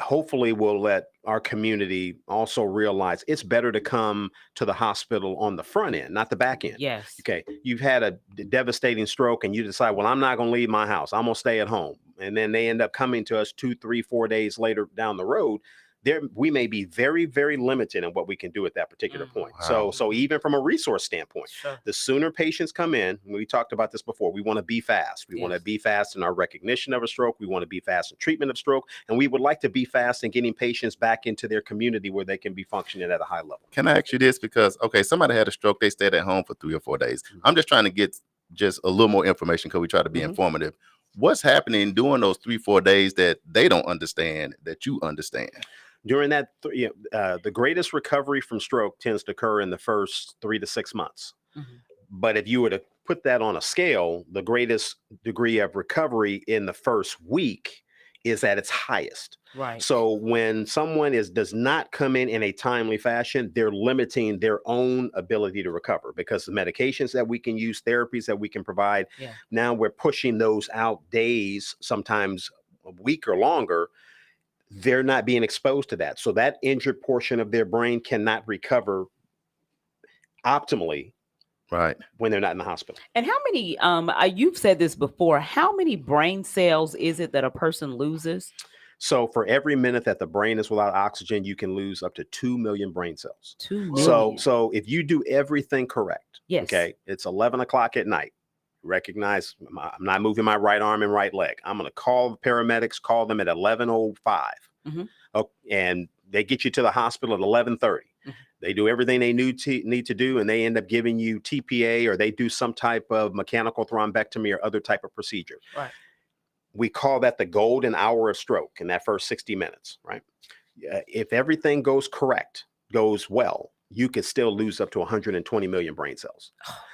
hopefully will let our community also realize it's better to come to the hospital on the front end, not the back end. Yes. Okay. You've had a devastating stroke and you decide, well, I'm not going to leave my house. I'm going to stay at home. And then they end up coming to us 2, 3, 4 days later down the road. We may be very, very limited in what we can do at that particular point. Wow. So even from a resource standpoint, the sooner patients come in, we talked about this before, we want to be fast. We want to be fast in our recognition of a stroke. We want to be fast in treatment of stroke. And we would like to be fast in getting patients back into their community where they can be functioning at a high level. Can I ask you this? Because, okay, somebody had a stroke. They stayed at home for 3 or 4 days. I'm just trying to get just a little more information because we try to be informative. What's happening during those 3-4 days that they don't understand that you understand? During that, the greatest recovery from stroke tends to occur in the first 3 to 6 months. But if you were to put that on a scale, the greatest degree of recovery in the first week is at its highest. Right. So when someone does not come in a timely fashion, they're limiting their own ability to recover because the medications that we can use, therapies that we can provide, now we're pushing those out days, sometimes a week or longer. They're not being exposed to that. So that injured portion of their brain cannot recover optimally when they're not in the hospital. And how many, you've said this before, how many brain cells is it that a person loses? So for every minute that the brain is without oxygen, you can lose up to 2 million brain cells. 2 million. So if you do everything correct, Yes. okay, it's 11 o'clock at night. Recognize I'm not moving my right arm and right leg. I'm going to call the paramedics, call them at 11:05. And they get you to the hospital at 11:30. They do everything they need to do, and they end up giving you TPA, or they do some type of mechanical thrombectomy or other type of procedure. Right. We call that the golden hour of stroke in that first 60 minutes, right? If everything goes well, you could still lose up to 120 million brain cells.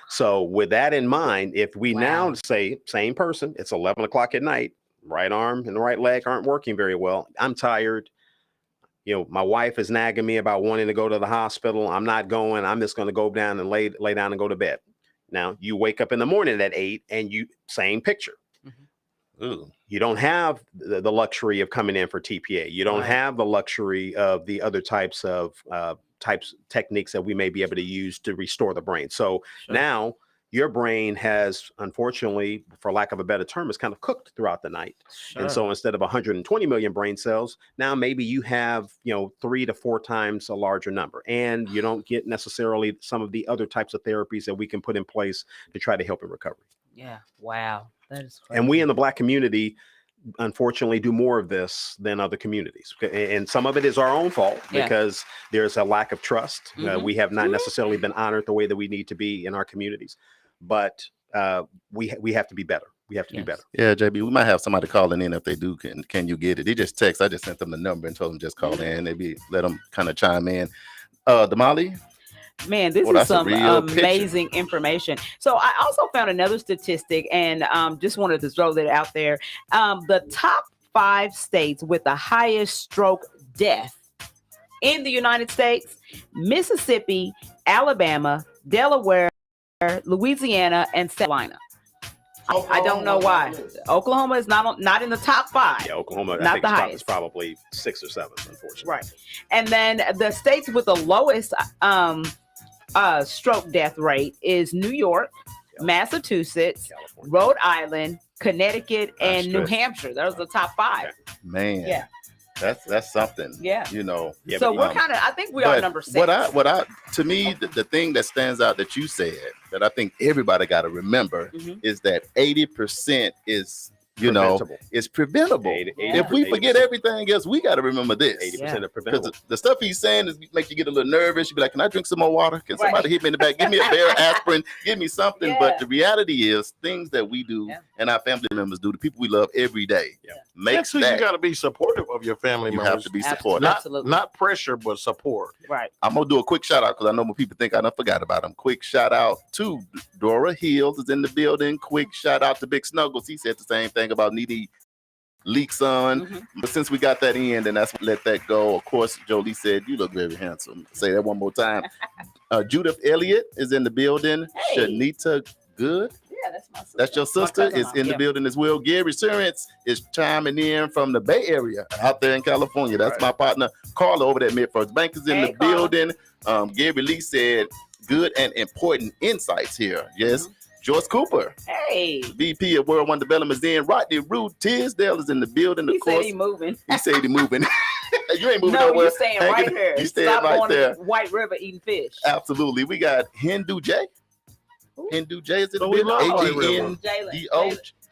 So with that in mind, if we now say, same person, it's 11 o'clock at night, right arm and right leg aren't working very well. I'm tired. My wife is nagging me about wanting to go to the hospital. I'm not going. I'm just going to go down and lay down and go to bed. Now you wake up in the morning at 8 and same picture. Ooh. You don't have the luxury of coming in for TPA. You don't have the luxury of the other types of techniques that we may be able to use to restore the brain. So now your brain has, unfortunately, for lack of a better term, is kind of cooked throughout the night. And so instead of 120 million brain cells, now maybe you have, 3 to 4 times a larger number. And you don't get necessarily some of the other types of therapies that we can put in place to try to help in recovery. Yeah. Wow. That is crazy. And we in the Black community, unfortunately, do more of this than other communities. And some of it is our own fault because there's a lack of trust. We have not necessarily been honored the way that we need to be in our communities. But we have to be better. We have to be better. Yeah, JB, we might have somebody calling in. If they do, can you get it? They just text. I just sent them the number and told them just call in. Maybe let them kind of chime in. Damali? Man, this is some amazing information. So I also found another statistic and just wanted to throw that out there. The top 5 states with the highest stroke death in the United States: Mississippi, Alabama, Delaware, Louisiana, and South Carolina. I don't know why. Oklahoma is not in the top 5. Yeah, Oklahoma, not I think the highest. It's probably 6 or 7, unfortunately. Right. And then the states with the lowest stroke death rate is New York, Massachusetts, California, Rhode Island, Connecticut, and New Hampshire. Those are the top 5. Man. Yeah. That's something. Yeah. Yeah, so we're I think we are number 6. To me, the thing that stands out that you said that I think everybody got to remember is that 80% is is preventable. If we forget everything else, we got to remember this. 80% of preventable. Because the stuff he's saying is make you get a little nervous. You be like, can I drink some more water? Can somebody hit me in the back? Give me a bear aspirin. Give me something. But the reality is things that we do and our family members do, the people we love every day. Makes you got to be supportive of your family members. You have to be supportive. Not pressure, but support. Right. I'm going to do a quick shout out because I know more people think I done forgot about them. Quick shout out to Dora Hills is in the building. Quick shout out to Big Snuggles. He said the same thing about needing leaks on. But since we got that in, then that's let that go. Of course, Jolie said, you look very handsome. Say that one more time. Judith Elliott is in the building. Hey. Shanita Good. Yeah, that's my sister. That's your sister is in the building as well. Gary Surance is chiming in from the Bay Area out there in California. That's my partner, Carla, over there at Mid-First Bank is in the building. Gary Lee said, good and important insights here. Yes. Joyce Cooper. Hey. VP of World One Development is in. Rodney Root Tisdale is in the building. He said he moving. He said he moving. You ain't moving no, nowhere. You staying right here. You staying Stop right going there. to White River eating fish. Absolutely. We got Hindu J. Hindu J is in the building.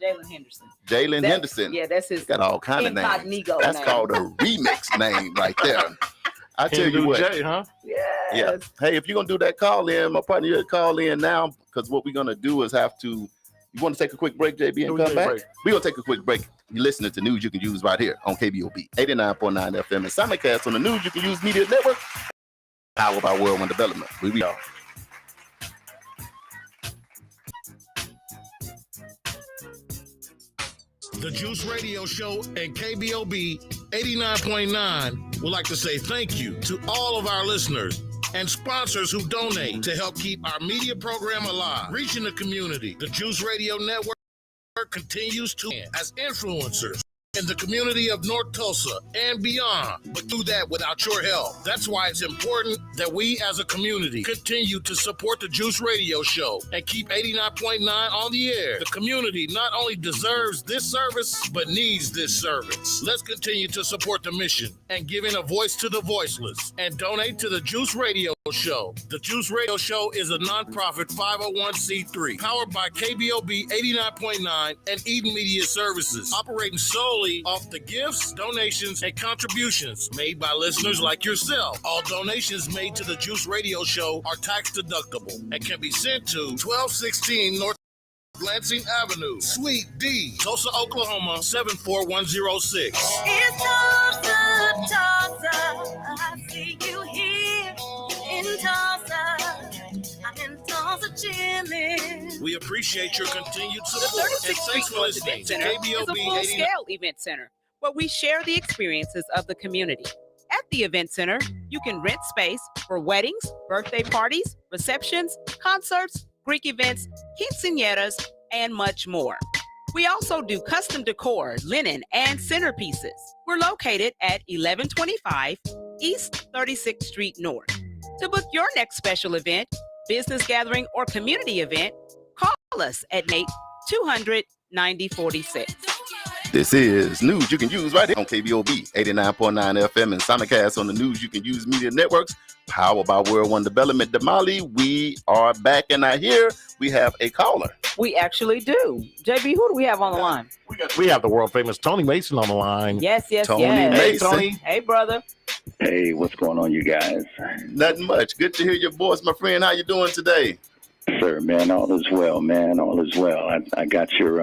Jalen Henderson. Jalen Henderson. Yeah, that's his. Got all kind of names. That's called a remix name right there. I tell you what. J, huh? Yes. Yeah. Hey, if you're gonna do that call in, my partner, you call in now because what we're gonna do is have to. You want to take a quick break, JB, and come back? We're gonna take a quick break. You're listening to news you can use right here on KBOB 89.9 FM and simulcast on the News You Can Use Media Network. Powered by World One Development. We are. The Juice Radio Show and KBOB 89.9 would like to say thank you to all of our listeners and sponsors who donate to help keep our media program alive, reaching the community. The Juice Radio Network continues to as influencers in the community of North Tulsa and beyond, but do that without your help. That's why it's important that we as a community continue to support the Juice Radio Show and keep 89.9 on the air. The community not only deserves this service, but needs this service. Let's continue to support the mission and giving a voice to the voiceless and donate to the Juice Radio Show. The Juice Radio Show is a nonprofit 501c3 powered by KBOB 89.9 and Eden Media Services, operating solely off the gifts, donations, and contributions made by listeners like yourself. All donations made to the Juice Radio Show are tax deductible and can be sent to 1216 North Lansing Avenue, Suite D, Tulsa, Oklahoma 74106. It's Tulsa, Tulsa. I see you here in Tulsa. I'm in Tulsa chilling. We appreciate your continued The support and 36th thanks Street for North listening Event to Center is a KBOB 89. full-scale event center where we share the experiences of the community. At the event center, you can rent space for weddings, birthday parties, receptions, concerts, Greek events, quinceañeras, and much more. We also do custom decor, linen, and centerpieces. We're located at 1125 East 36th Street North. To book your next special event, business gathering, or community event, call us at 800-200-9046. This is News You Can Use right here on KBOB 89.9 FM and Simulcast on the News You Can Use Media Networks, powered by World One Development. Damali, we are back, and I hear we have a caller. We actually do. JB, who do we have on the line? We have the world famous Tony Mason on the line. Yes. Tony Hey, Mason. Tony. Hey, brother. Hey, what's going on, you guys? Nothing much. Good to hear your voice, my friend. How you doing today? Sir, man, all is well, man. All is well. I got your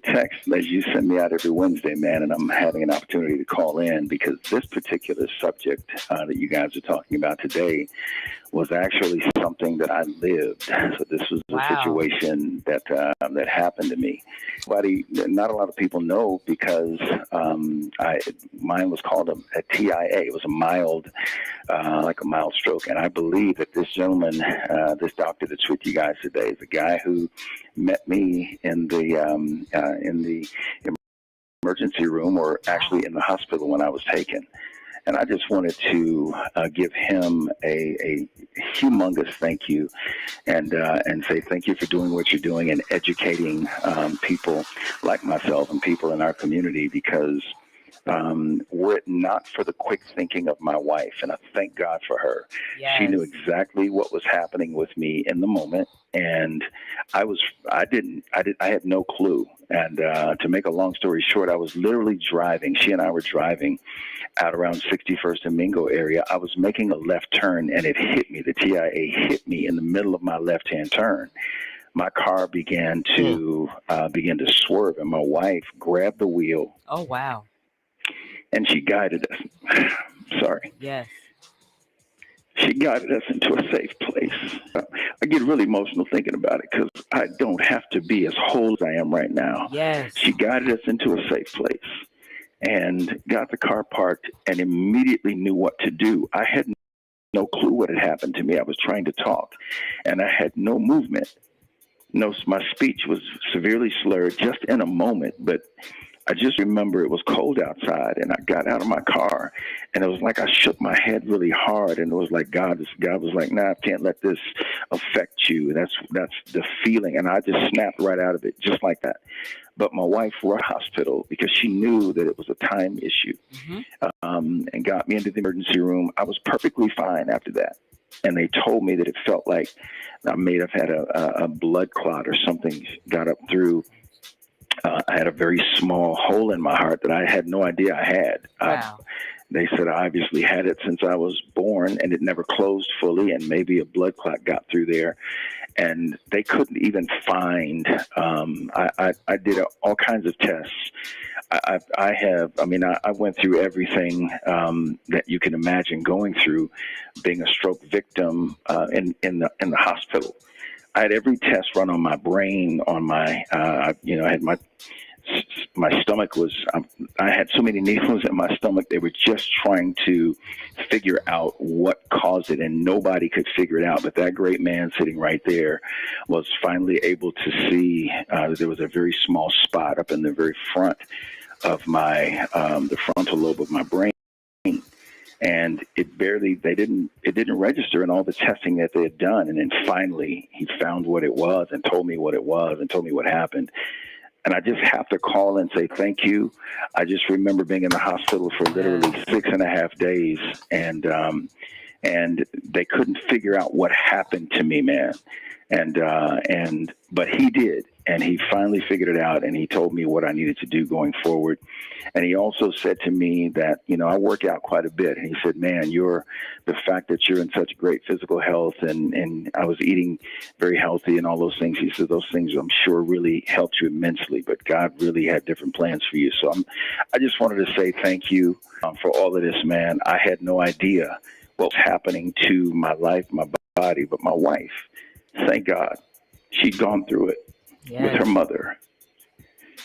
text that you send me out every Wednesday, man, and I'm having an opportunity to call in because this particular subject that you guys are talking about today was actually something that I lived. So this was a situation that happened to me. Not a lot of people know because mine was called a TIA. It was a mild stroke, and I believe that this gentleman, this doctor that's with you guys today, is a guy who met me in the emergency room, or actually in the hospital when I was taken. And I just wanted to give him a humongous thank you and say thank you for doing what you're doing and educating people like myself and people in our community, because were it not for the quick thinking of my wife, and I thank God for her. Yes. She knew exactly what was happening with me in the moment, and I had no clue. And to make a long story short, I was literally driving. She and I were driving out around 61st and Mingo area. I was making a left turn, and it hit me. The TIA hit me in the middle of my left-hand turn. My car began to swerve, and my wife grabbed the wheel. Oh, wow. And she guided us. Sorry. Yes. She guided us into a safe place. I get really emotional thinking about it because I don't have to be as whole as I am right now. Yes. She guided us into a safe place and got the car parked and immediately knew what to do. I had no clue what had happened to me. I was trying to talk, and I had no movement. My speech was severely slurred just in a moment, but I just remember it was cold outside, and I got out of my car, and it was like I shook my head really hard, and it was like God was like, "Nah, I can't let this affect you." That's the feeling, and I just snapped right out of it, just like that. But my wife rushed to the hospital because she knew that it was a time issue, and got me into the emergency room. I was perfectly fine after that, and they told me that it felt like I may have had a blood clot or something got up through. I had a very small hole in my heart that I had no idea I had. Wow. They said I obviously had it since I was born, and it never closed fully, and maybe a blood clot got through there. And they couldn't even find, I did all kinds of tests. I went through everything that you can imagine going through being a stroke victim in the hospital. I had every test run on my brain, on my, I had my stomach was, I had so many needles in my stomach. They were just trying to figure out what caused it, and nobody could figure it out. But that great man sitting right there was finally able to see that there was a very small spot up in the very front of my the frontal lobe of my brain, and it didn't register in all the testing that they had done. And then finally he found what it was and told me what it was and told me what happened. And I just have to call and say thank you. I just remember being in the hospital for literally 6.5 days, and they couldn't figure out what happened to me, man. But he did, and he finally figured it out, and he told me what I needed to do going forward. And he also said to me that, I work out quite a bit. And he said, man, the fact that you're in such great physical health, and I was eating very healthy and all those things. He said those things, I'm sure, really helped you immensely, but God really had different plans for you. So I just wanted to say thank you for all of this, man. I had no idea what was happening to my life, my body, but my wife, thank God, she'd gone through it with her mother.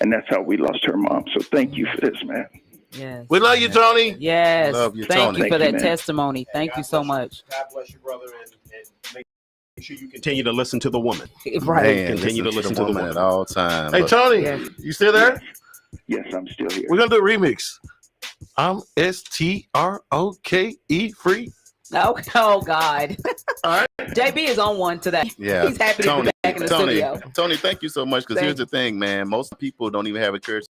And that's how we lost her mom. So thank you for this, man. Yes. We love you, Tony. Yes. Love you, Thank Tony. you for Thank you, that man. testimony. Thank you so much. God bless you, brother, and make sure you continue to listen to the woman. Right. Man, Continue to listen to the woman woman at all times. Hey, Tony, Yes. you still there? Yes, I'm still here. We're going to do a remix. I'm STROKE free. Oh God. All right. JB is on one today. Yeah. He's happy to be back in the studio. Tony, thank you so much. Because here's the thing, man. Most people don't even have a courage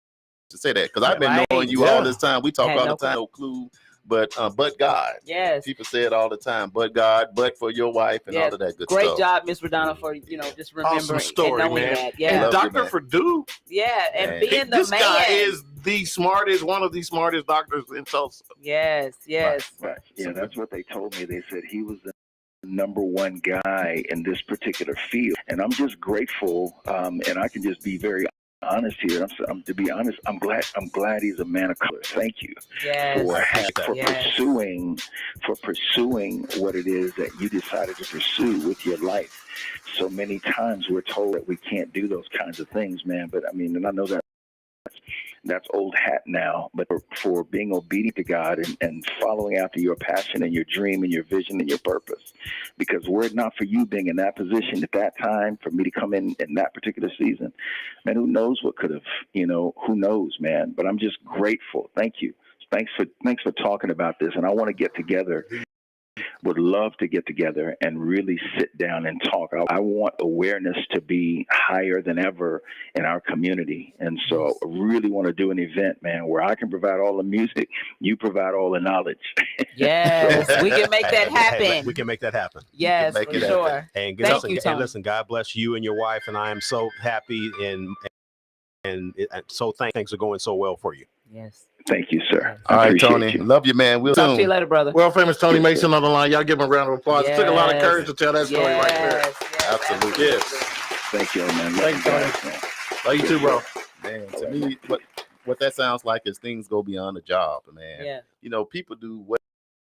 to say that. Because I've been Right. knowing you all this time. We talk Had all no the time, no clue. But God. Yes. People say it all the time. But God, but for your wife and all of that good Great stuff. job, Miss Radonna, for just remembering Awesome story, and knowing man. that. And Yeah. Love you, Dr. man. Perdue, Yeah. And Man. being the this man. guy is one of the smartest doctors in Tulsa. Yes. Right. Yeah, that's what they told me. They said he was the number one guy in this particular field. And I'm just grateful, and I can just be very honest here. To be honest, I'm glad he's a man of color. Thank you Yes. for pursuing what it is that you decided to pursue with your life. So many times we're told that we can't do those kinds of things, man. But I mean, and I know that's old hat now, but for being obedient to God and following after your passion and your dream and your vision and your purpose. Because were it not for you being in that position at that time, for me to come in that particular season, man, who knows what could have, who knows, man. But I'm just grateful. Thank you. Thanks for talking about this. And I want to get together. Would love to get together and really sit down and talk. I want awareness to be higher than ever in our community. And so I really want to do an event, man, where I can provide all the music, you provide all the knowledge. Yes. We can make that happen. We can make that happen. Yes, make for it sure. And Thank you, Tony. listen, God bless you and your wife, and I am so happy and so things are going so well for you. Yes. Thank you, sir. All I right, appreciate Tony. you. Love you, man. We'll Talk to you soon. later, brother. World famous Tony Mason on the line. Y'all give him a round of applause. It took a lot of courage to tell that story right there. Absolutely. Yes. Thank you, man. Love Thanks, you Tony. guys, man. Love you too, bro. Man, to me, what that sounds like is things go beyond the job, man. Yeah. People do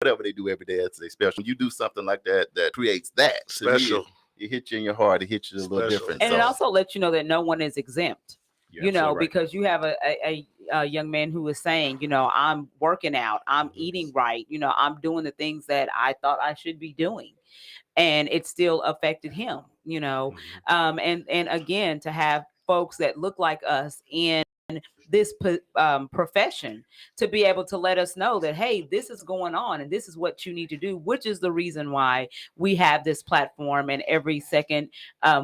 whatever they do every day as they special. When you do something like that creates that to me, Special. it hits you in your heart. It hits you a little Special. different. And it also lets you know that no one is exempt. You're You know, absolutely right. because you have a young man who is saying, I'm working out, I'm eating right, I'm doing the things that I thought I should be doing, and it still affected him. And again, to have folks that look like us in this profession to be able to let us know that, hey, this is going on and this is what you need to do, which is the reason why we have this platform. And every second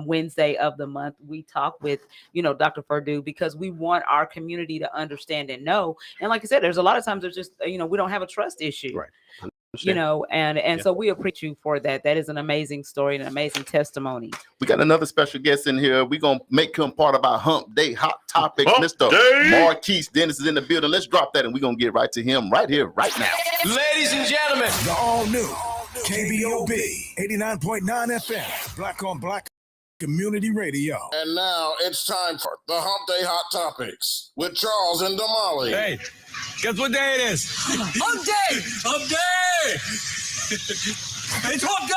Wednesday of the month, we talk with, Dr. Perdue, because we want our community to understand and know. And like I said, there's a lot of times there's just, we don't have a trust issue. Right. And so we appreciate you for that. That is an amazing story and an amazing testimony. We got another special guest in here. We're going to make him part of our Hump Day Hot Topics. Hump Mr. Day. Marquise Dennis is in the building. Let's drop that and we're going to get right to him right here, right now. Ladies and gentlemen, the all new KBOB 89.9 FM, Black on Black Community Radio. And now it's time for the Hump Day Hot Topics with Charles and Damali. Hey, guess what day it is? Hump Day! Hump Day! It's Hump Day!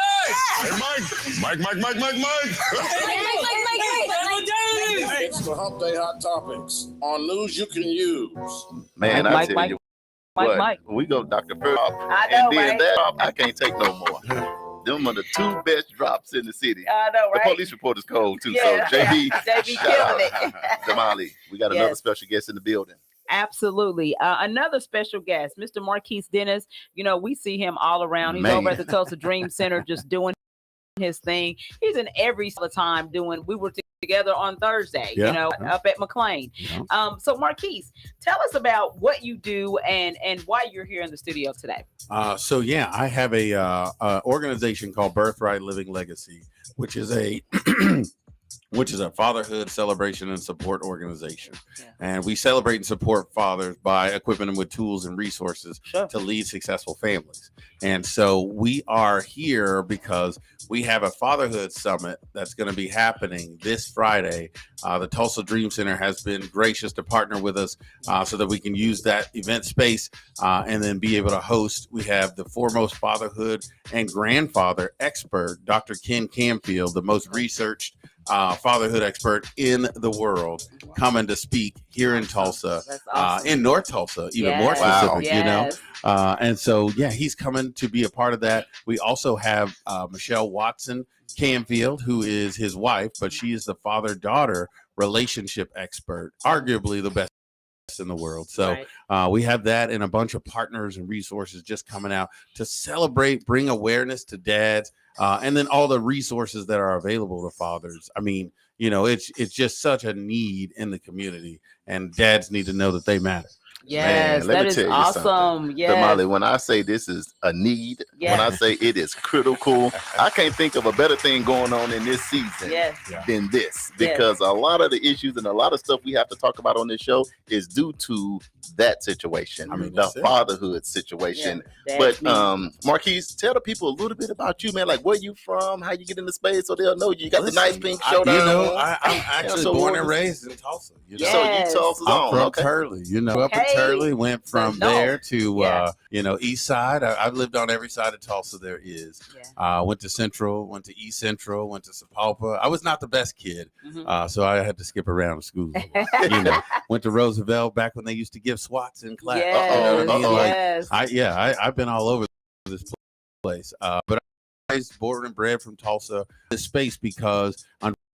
Hey, Mike! It's the Hump Day Hot Topics on news you can use. Man, I Mike, tell Mike. you Mike. We go Dr. First. I know, And then right? that drop, I can't take no more. Them are the two best drops in the city. I know, right? The police report is cold too. Yeah. So JB, JB shout killing out. it. Damali, we got another special guest in the building. Absolutely. Another special guest, Mr. Marquise Dennis. You know, we see him all around. He's over at the Tulsa Dream Center just doing his thing. He's in every time doing. We were together on Thursday, up at McLean. So Marquise, tell us about what you do and why you're here in the studio today. I have a organization called Birthright Living Legacy, which is a fatherhood celebration and support organization. And we celebrate and support fathers by equipping them with tools and resources to lead successful families. And so we are here because we have a fatherhood summit that's going to be happening this Friday. The Tulsa Dream Center has been gracious to partner with us so that we can use that event space and then be able to host. We have the foremost fatherhood and grandfather expert, Dr. Ken Camfield, the most researched fatherhood expert in the world, coming to speak here in Tulsa, in North Tulsa, even more specific, and so, he's coming to be a part of that. We also have Michelle Watson Camfield, who is his wife, but she is the father-daughter relationship expert, arguably the best in the world. So we have that and a bunch of partners and resources just coming out to celebrate, bring awareness to dads, and then all the resources that are available to fathers. I mean, it's just such a need in the community, and dads need to know that they matter. Yes, Man, let me that tell is you awesome. something. Yes. Damali, when I say this is a need, when I say it is critical, I can't think of a better thing going on in this season than this, because a lot of the issues and a lot of stuff we have to talk about on this show is due to that situation, the fatherhood situation. But Marquise, tell the people a little bit about you, man. Like, where you from, how you get into space, so they'll know you got the nice pink shirt on. I'm actually born and raised in Tulsa. So you Tulsa's I'm on. from Turley, up in Turley. Went from there to East Side. I've lived on every side of Tulsa there is. Went to Central, went to East Central, went to Sapulpa. I was not the best kid, so I had to skip around school. Went to Roosevelt back when they used to give SWATs in class. I've been all over this place, but I was born and bred from Tulsa. This space because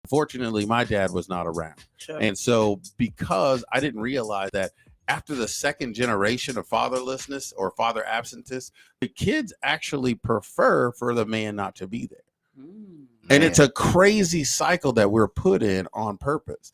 unfortunately my dad was not around, and so because I didn't realize that. After the second generation of fatherlessness or father absentist, the kids actually prefer for the man not to be there. And it's a crazy cycle that we're put in on purpose.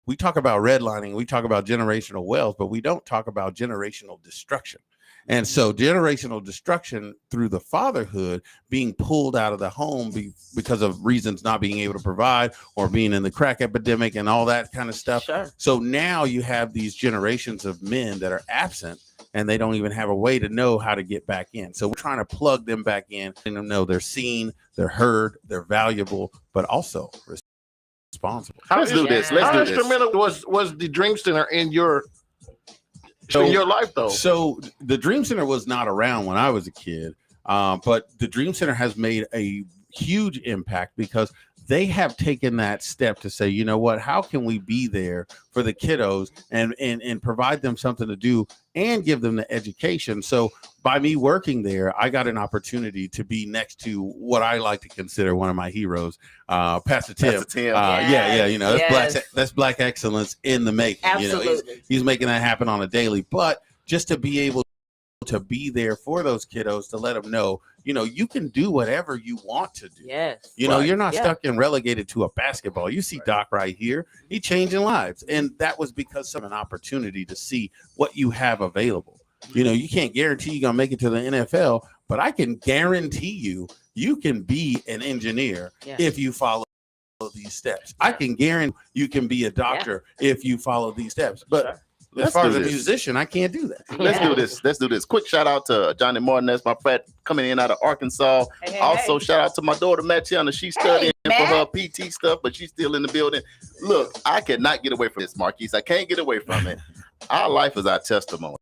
We talk about redlining, we talk about generational wealth, but we don't talk about generational destruction. And so generational destruction through the fatherhood being pulled out of the home because of reasons not being able to provide or being in the crack epidemic and all that kind of stuff. So now you have these generations of men that are absent and they don't even have a way to know how to get back in. So we're trying to plug them back in and them know they're seen, they're heard, they're valuable, but also responsible. Let's do this. How instrumental was the Dream Center in your life, though? So the Dream Center was not around when I was a kid, but the Dream Center has made a huge impact because they have taken that step to say, you know what, how can we be there for the kiddos and provide them something to do and give them the education. So by me working there, I got an opportunity to be next to what I like to consider one of my heroes, Pastor Tim. That's black excellence in the making. Absolutely. He's making that happen on a daily, but just to be able to be there for those kiddos, to let them know, you can do whatever you want to do. You're not stuck and relegated to a basketball. You see Doc right here, he changing lives. And that was because of an opportunity to see what you have available. You can't guarantee you're going to make it to the NFL, but I can guarantee you can be an engineer if you follow these steps. I can guarantee you can be a doctor if you follow these steps. But as far as a musician, I can't do that. Let's do this. Quick shout out to Johnny Martin. That's my friend coming in out of Arkansas. Also, shout out to my daughter, Matiana. She's studying for her PT stuff, but she's still in the building. Look, I cannot get away from this, Marquise. I can't get away from it. Our life is our testimony.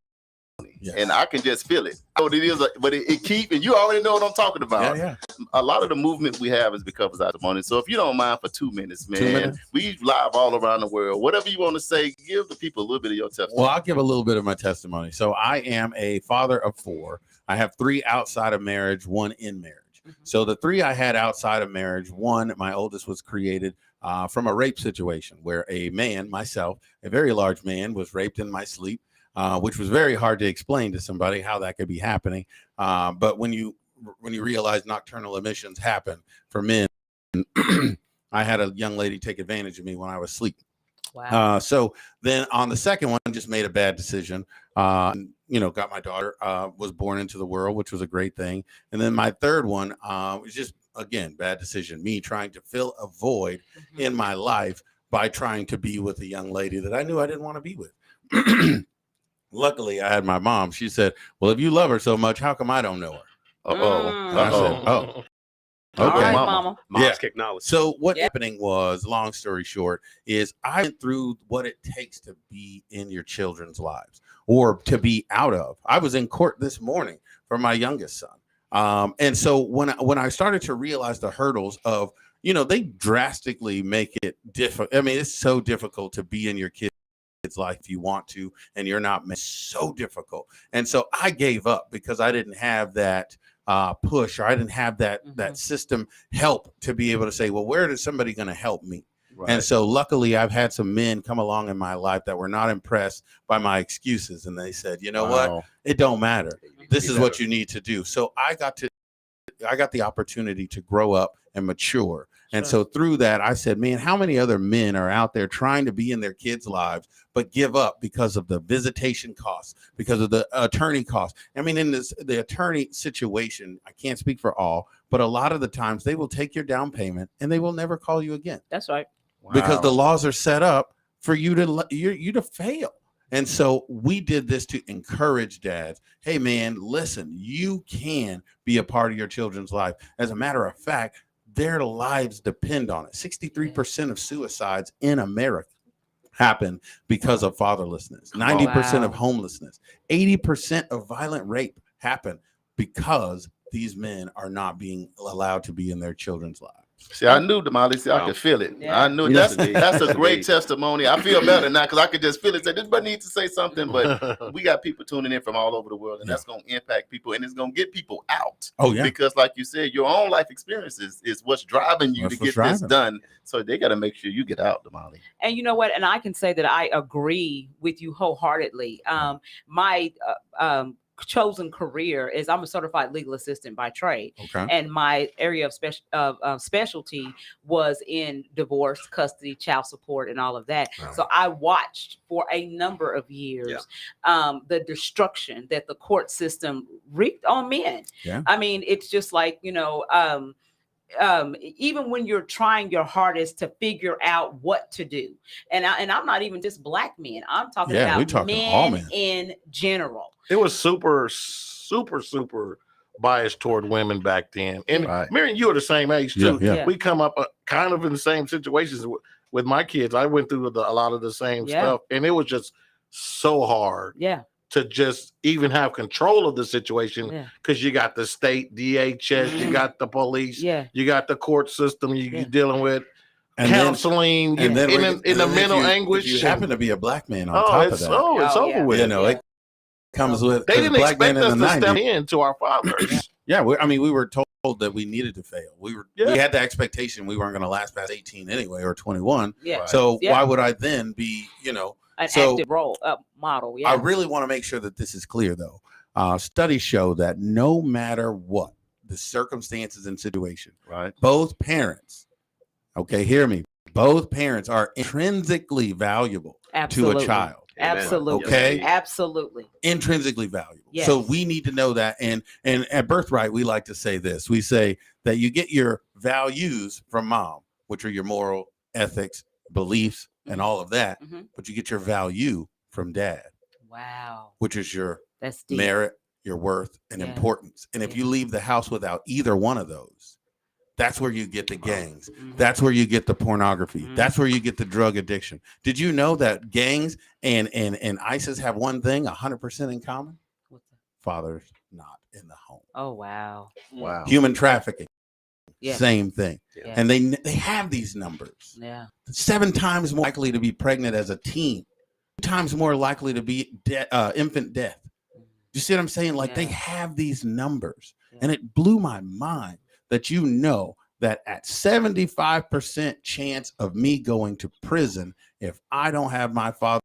Yes. And I can just feel it. So it is, but it keep, and you already know what I'm talking about. Yeah. A lot of the movement we have is because of testimony. So if you don't mind for 2 minutes, man, we live all around the world. Whatever you want to say, give the people a little bit of your testimony. Well, I'll give a little bit of my testimony. So I am a father of 4. I have 3 outside of marriage, 1 in marriage. So the 3 I had outside of marriage, 1, my oldest was created from a rape situation where a man, myself, a very large man, was raped in my sleep. Which was very hard to explain to somebody how that could be happening. But when you realize nocturnal emissions happen for men, I had a young lady take advantage of me when I was asleep. Wow. So then on the second one, just made a bad decision. Got my daughter, was born into the world, which was a great thing. And then my third one was just, again, bad decision. Me trying to fill a void in my life by trying to be with a young lady that I knew I didn't want to be with. Luckily, I had my mom. She said, well, if you love her so much, how come I don't know her? I said, okay, All right, mama. Mom's kick knowledge. So what happening was, long story short, is I went through what it takes to be in your children's lives or to be out of. I was in court this morning for my youngest son. And so when I started to realize the hurdles of, they drastically make it difficult. I mean, it's so difficult to be in your kids' life if you want to, and you're not. So difficult. And so I gave up because I didn't have that push, or I didn't have that system help to be able to say, well, where is somebody going to help me? Right. And so luckily I've had some men come along in my life that were not impressed by my excuses. And they said, you know what? It don't matter. This is what you need to do. So I got the opportunity to grow up and mature. And so through that, I said, man, how many other men are out there trying to be in their kids' lives, but give up because of the visitation costs, because of the attorney costs? I mean, in the attorney situation, I can't speak for all, but a lot of the times they will take your down payment and they will never call you again. That's right. Because the laws are set up for you to fail. And so we did this to encourage dads. Hey, man, listen, you can be a part of your children's life. As a matter of fact, their lives depend on it. 63% of suicides in America happen because of fatherlessness. 90% of homelessness. 80% of violent rape happen because these men are not being allowed to be in their children's lives. See, I knew Damali. See, I could feel it. Yeah. I knew that's a great testimony. I feel better now because I could just feel it. Say, this buddy needs to say something, but we got people tuning in from all over the world, and that's going to impact people, and it's going to get people out. Oh yeah, because like you said, your own life experiences is what's driving you to get this done. So they got to make sure you get out, Damali. And you know what? And I can say that I agree with you wholeheartedly. My chosen career is I'm a certified legal assistant by trade, and my area of specialty was in divorce, custody, child support, and all of that. So I watched for a number of years the destruction that the court system wreaked on men. I mean, it's just like, even when you're trying your hardest to figure out what to do, and I'm not even just black men, I'm talking about men in general. It was super, super, super biased toward women back then. And Miriam, you are the same age too. We come up kind of in the same situations with my kids. I went through a lot of the same stuff, and it was just so hard. To just even have control of the situation, because you got the state DHS, you got the police, you got the court system you're dealing with, and counseling, and then in the mental anguish. You happen to be a black man on top of that. It's over with. It comes with. They didn't expect us to step into our fathers. We were told that we needed to fail. We had the expectation we weren't going to last past 18 anyway, or 21. So why would I then be, an active role model? I really want to make sure that this is clear, though. Studies show that no matter what the circumstances and situation, both parents, hear me, both parents are intrinsically valuable to a child. Absolutely. Absolutely. Intrinsically valuable. So we need to know that. And at Birthright, we like to say this. We say that you get your values from mom, which are your moral ethics, beliefs, and all of that. But you get your value from dad. Wow. Which is your merit, your worth, and importance. And if you leave the house without either one of those, that's where you get the gangs. That's where you get the pornography. That's where you get the drug addiction. Did you know that gangs and ISIS have one thing 100% in common? fathers not in the home. Oh, wow. Wow. Human trafficking, Yeah. same thing. Yeah. And they have these numbers. Yeah. 7 times more likely to be pregnant as a teen, 2 times more likely to be infant death. You see what I'm saying? Like they have these numbers, and it blew my mind that that at 75% chance of me going to prison if I don't have my father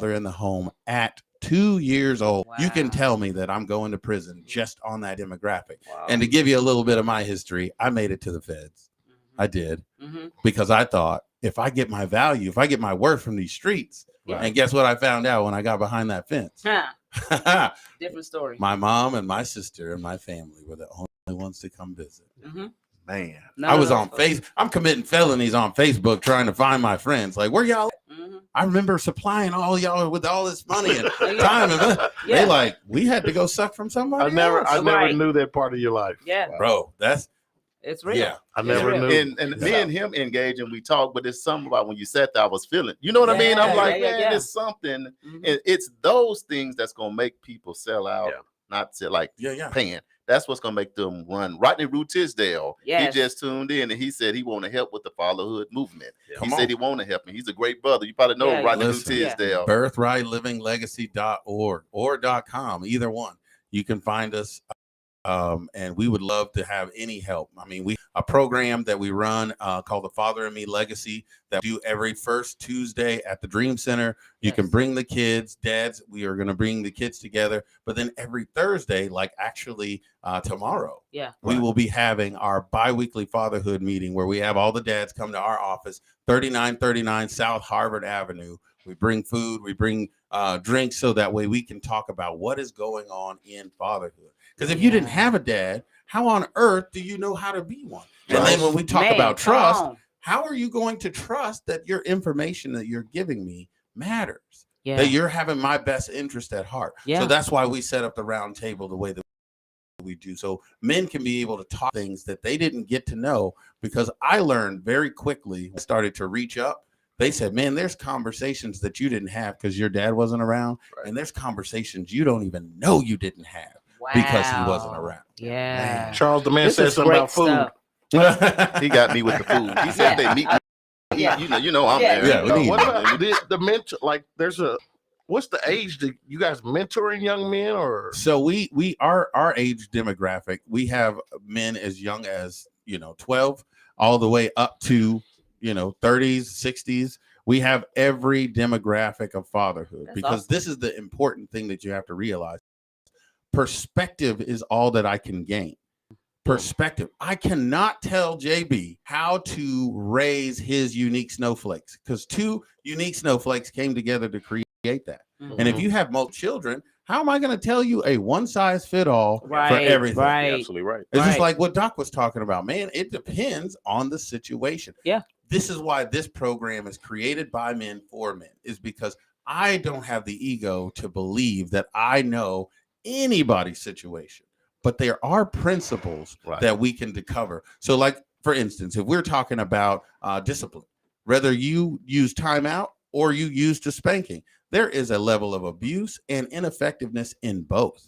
in the home at 2 years old. Wow. You can tell me that I'm going to prison just on that demographic. Wow. And to give you a little bit of my history, I made it to the feds. I did, because I thought if I get my value, if I get my worth from these streets, and guess what I found out when I got behind that fence? Different story. My mom and my sister and my family were the only ones to come visit. Man, I was on I'm committing felonies on Facebook trying to find my friends. Like, where y'all? I remember supplying all y'all with all this money and time. And they like, we had to go suck from somebody. I never Right. knew that part of your life. Yeah. Bro, It's real. yeah. I never knew. And me and him engage and we talk, but it's something about when you said that I was feeling. You know what I mean? I'm like, man, it's something. And it's those things that's gonna make people sell out, not to like paying. That's what's gonna make them run. Rodney Root Tisdale, he just tuned in and he said he want to help with the fatherhood movement. He said he want to help me. He's a great brother. You probably know Rodney Root Tisdale. BirthrightLivingLegacy.org or .com, either one. You can find us. And we would love to have any help. I mean, a program that we run called the Father and Me Legacy that we do every first Tuesday at the Dream Center. You can bring the kids, dads. We are going to bring the kids together. But then every Thursday, like actually tomorrow, we will be having our biweekly fatherhood meeting where we have all the dads come to our office, 3939 South Harvard Avenue. We bring food, we bring drinks so that way we can talk about what is going on in fatherhood. Because if you didn't have a dad, how on earth do you know how to be one? And then when we talk about trust, how are you going to trust that your information that you're giving me matters? That you're having my best interest at heart. So that's why we set up the round table the way that we do. So men can be able to talk things that they didn't get to know, because I learned very quickly, I started to reach up. They said, man, there's conversations that you didn't have because your dad wasn't around. And there's conversations you don't even know you didn't have. Because he wasn't around. Yeah. Charles, the man said something about food. He got me with the food. He said they meet me. You know I'm there. What about the mentor? Like, what's the age that you guys mentoring young men? Or so we are our age demographic. We have men as young as 12 all the way up to 30s, 60s. We have every demographic of fatherhood. Because this is the important thing that you have to realize. Perspective is all that I can gain. Perspective. I cannot tell JB how to raise his unique snowflakes, because 2 unique snowflakes came together to create that. And if you have multiple children, how am I going to tell you a one-size-fit-all for everything? Absolutely right. It's just like what Doc was talking about, man. It depends on the situation. This is why this program is created by men for men, is because I don't have the ego to believe that I know anybody's situation, but there are principles that we can cover. So like, for instance, if we're talking about discipline, whether you use timeout or you use the spanking, there is a level of abuse and ineffectiveness in both.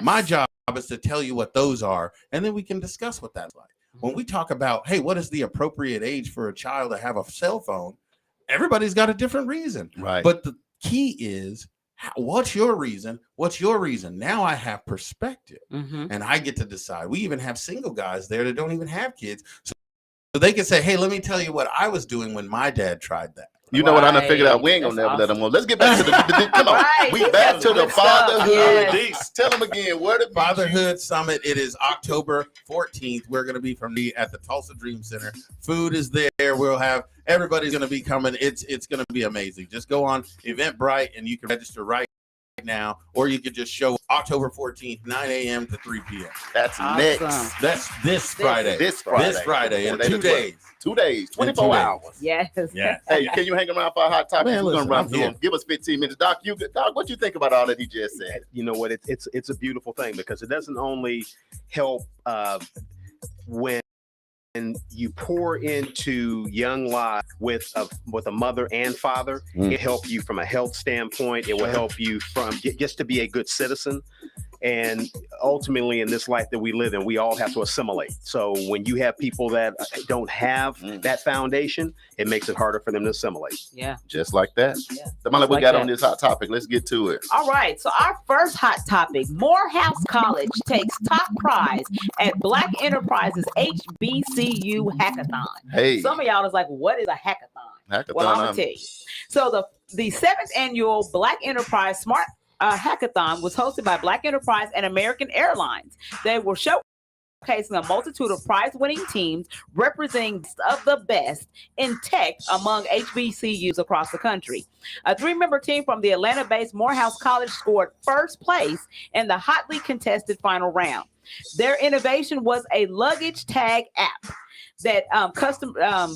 My job is to tell you what those are, and then we can discuss what that's like. When we talk about, hey, what is the appropriate age for a child to have a cell phone? Everybody's got a different reason. But the key is, what's your reason? What's your reason? Now I have perspective, and I get to decide. We even have single guys there that don't even have kids. So they can say, hey, let me tell you what I was doing when my dad tried that. You know what I done figured out? We ain't gonna never let them go. Let's get back to the come on. We back to the fatherhood. Tell them again, where the Fatherhood Summit. It is October 14th. We're gonna be at the Tulsa Dream Center. Food is there. We'll have everybody's gonna be coming. It's gonna be amazing. Just go on Eventbrite and you can register right now, or you could just show October 14th, 9 a.m. to 3 p.m. That's next. That's this Friday. This Friday. In 2 days. 2 days. 24 hours. Yes. Hey, can you hang around for a hot topic? Man, We're gonna run through here. them. Give us 15 minutes. Doc, what you think about all that he just said? You know what? It's a beautiful thing, because it doesn't only help when you pour into young lives with a mother and father. It helps you from a health standpoint. It will help you from just to be a good citizen. And ultimately, in this life that we live in, we all have to assimilate. So when you have people that don't have that foundation, it makes it harder for them to assimilate. Yeah. Just like that. Yeah. The money we like got that. on this hot topic. Let's get to it. All right. So our first hot topic, Morehouse College takes top prize at Black Enterprises HBCU Hackathon. Hey. Some of y'all is like, what is a hackathon? Well, I'm going to tell you. So the 7th annual Black Enterprise Smart Hackathon was hosted by Black Enterprise and American Airlines. They were showcasing a multitude of prize-winning teams representing of the best in tech among HBCUs across the country. A 3-member team from the Atlanta-based Morehouse College scored first place in the hotly contested final round. Their innovation was a luggage tag app that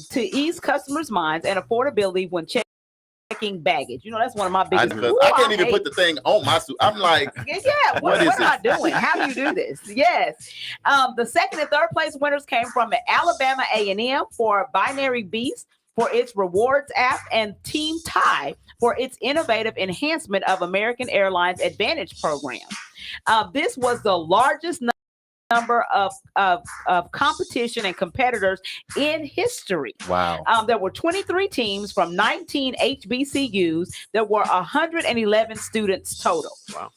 to ease customers' minds and affordability when checking baggage. You know, that's one of my biggest. I can't even put the thing on my suit. I'm like, yeah, what am I doing? How do you do this? Yes. The second and third place winners came from Alabama A&M for Binary Beast for its rewards app and Team Tie for its innovative enhancement of American Airlines Advantage program. This was the largest number of competition and competitors in history. Wow. There were 23 teams from 19 HBCUs. There were 111 students total. Wow.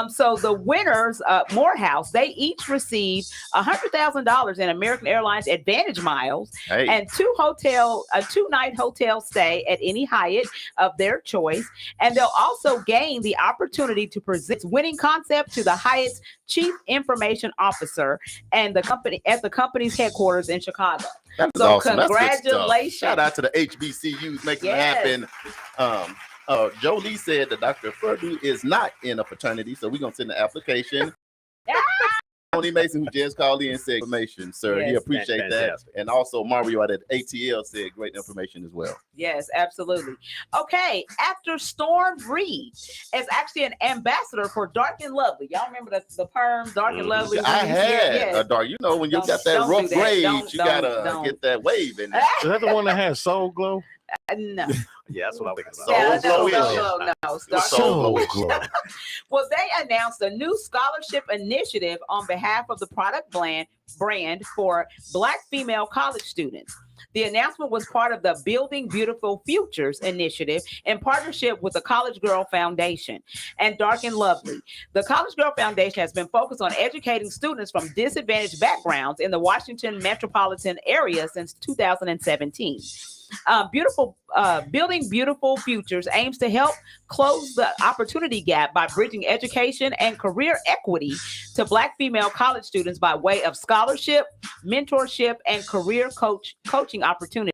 So the winners, Morehouse, they each received $100,000 in American Airlines Advantage miles and a 2-night hotel stay at any Hyatt of their choice. And they'll also gain the opportunity to present winning concept to the Hyatt's Chief Information Officer and the company at the company's headquarters in Chicago. That's so awesome. Congratulations. Shout out to the HBCUs making it happen. Jolie said that Dr. Purdue is not in a fraternity, so we're going to send the application. Tony Mason, who just called in, said information, sir. Yes, he appreciate that. And also Mario at ATL said great information as well. Yes, absolutely. Okay, actor Storm Reed is actually an ambassador for Dark and Lovely. Y'all remember the perm, Dark and Lovely? I had a dark. You know, when you got that rough grade, you gotta get that wave in there. Is that the one that has Soul Glow? No. Yeah, that's what I'm thinking about. Soul Glow. Well, they announced a new scholarship initiative on behalf of the product brand for Black female college students. The announcement was part of the Building Beautiful Futures initiative in partnership with the College Girl Foundation and Dark and Lovely. The College Girl Foundation has been focused on educating students from disadvantaged backgrounds in the Washington metropolitan area since 2017. Building Beautiful Futures aims to help close the opportunity gap by bridging education and career equity to Black female college students by way of scholarship, mentorship, and career coaching opportunities.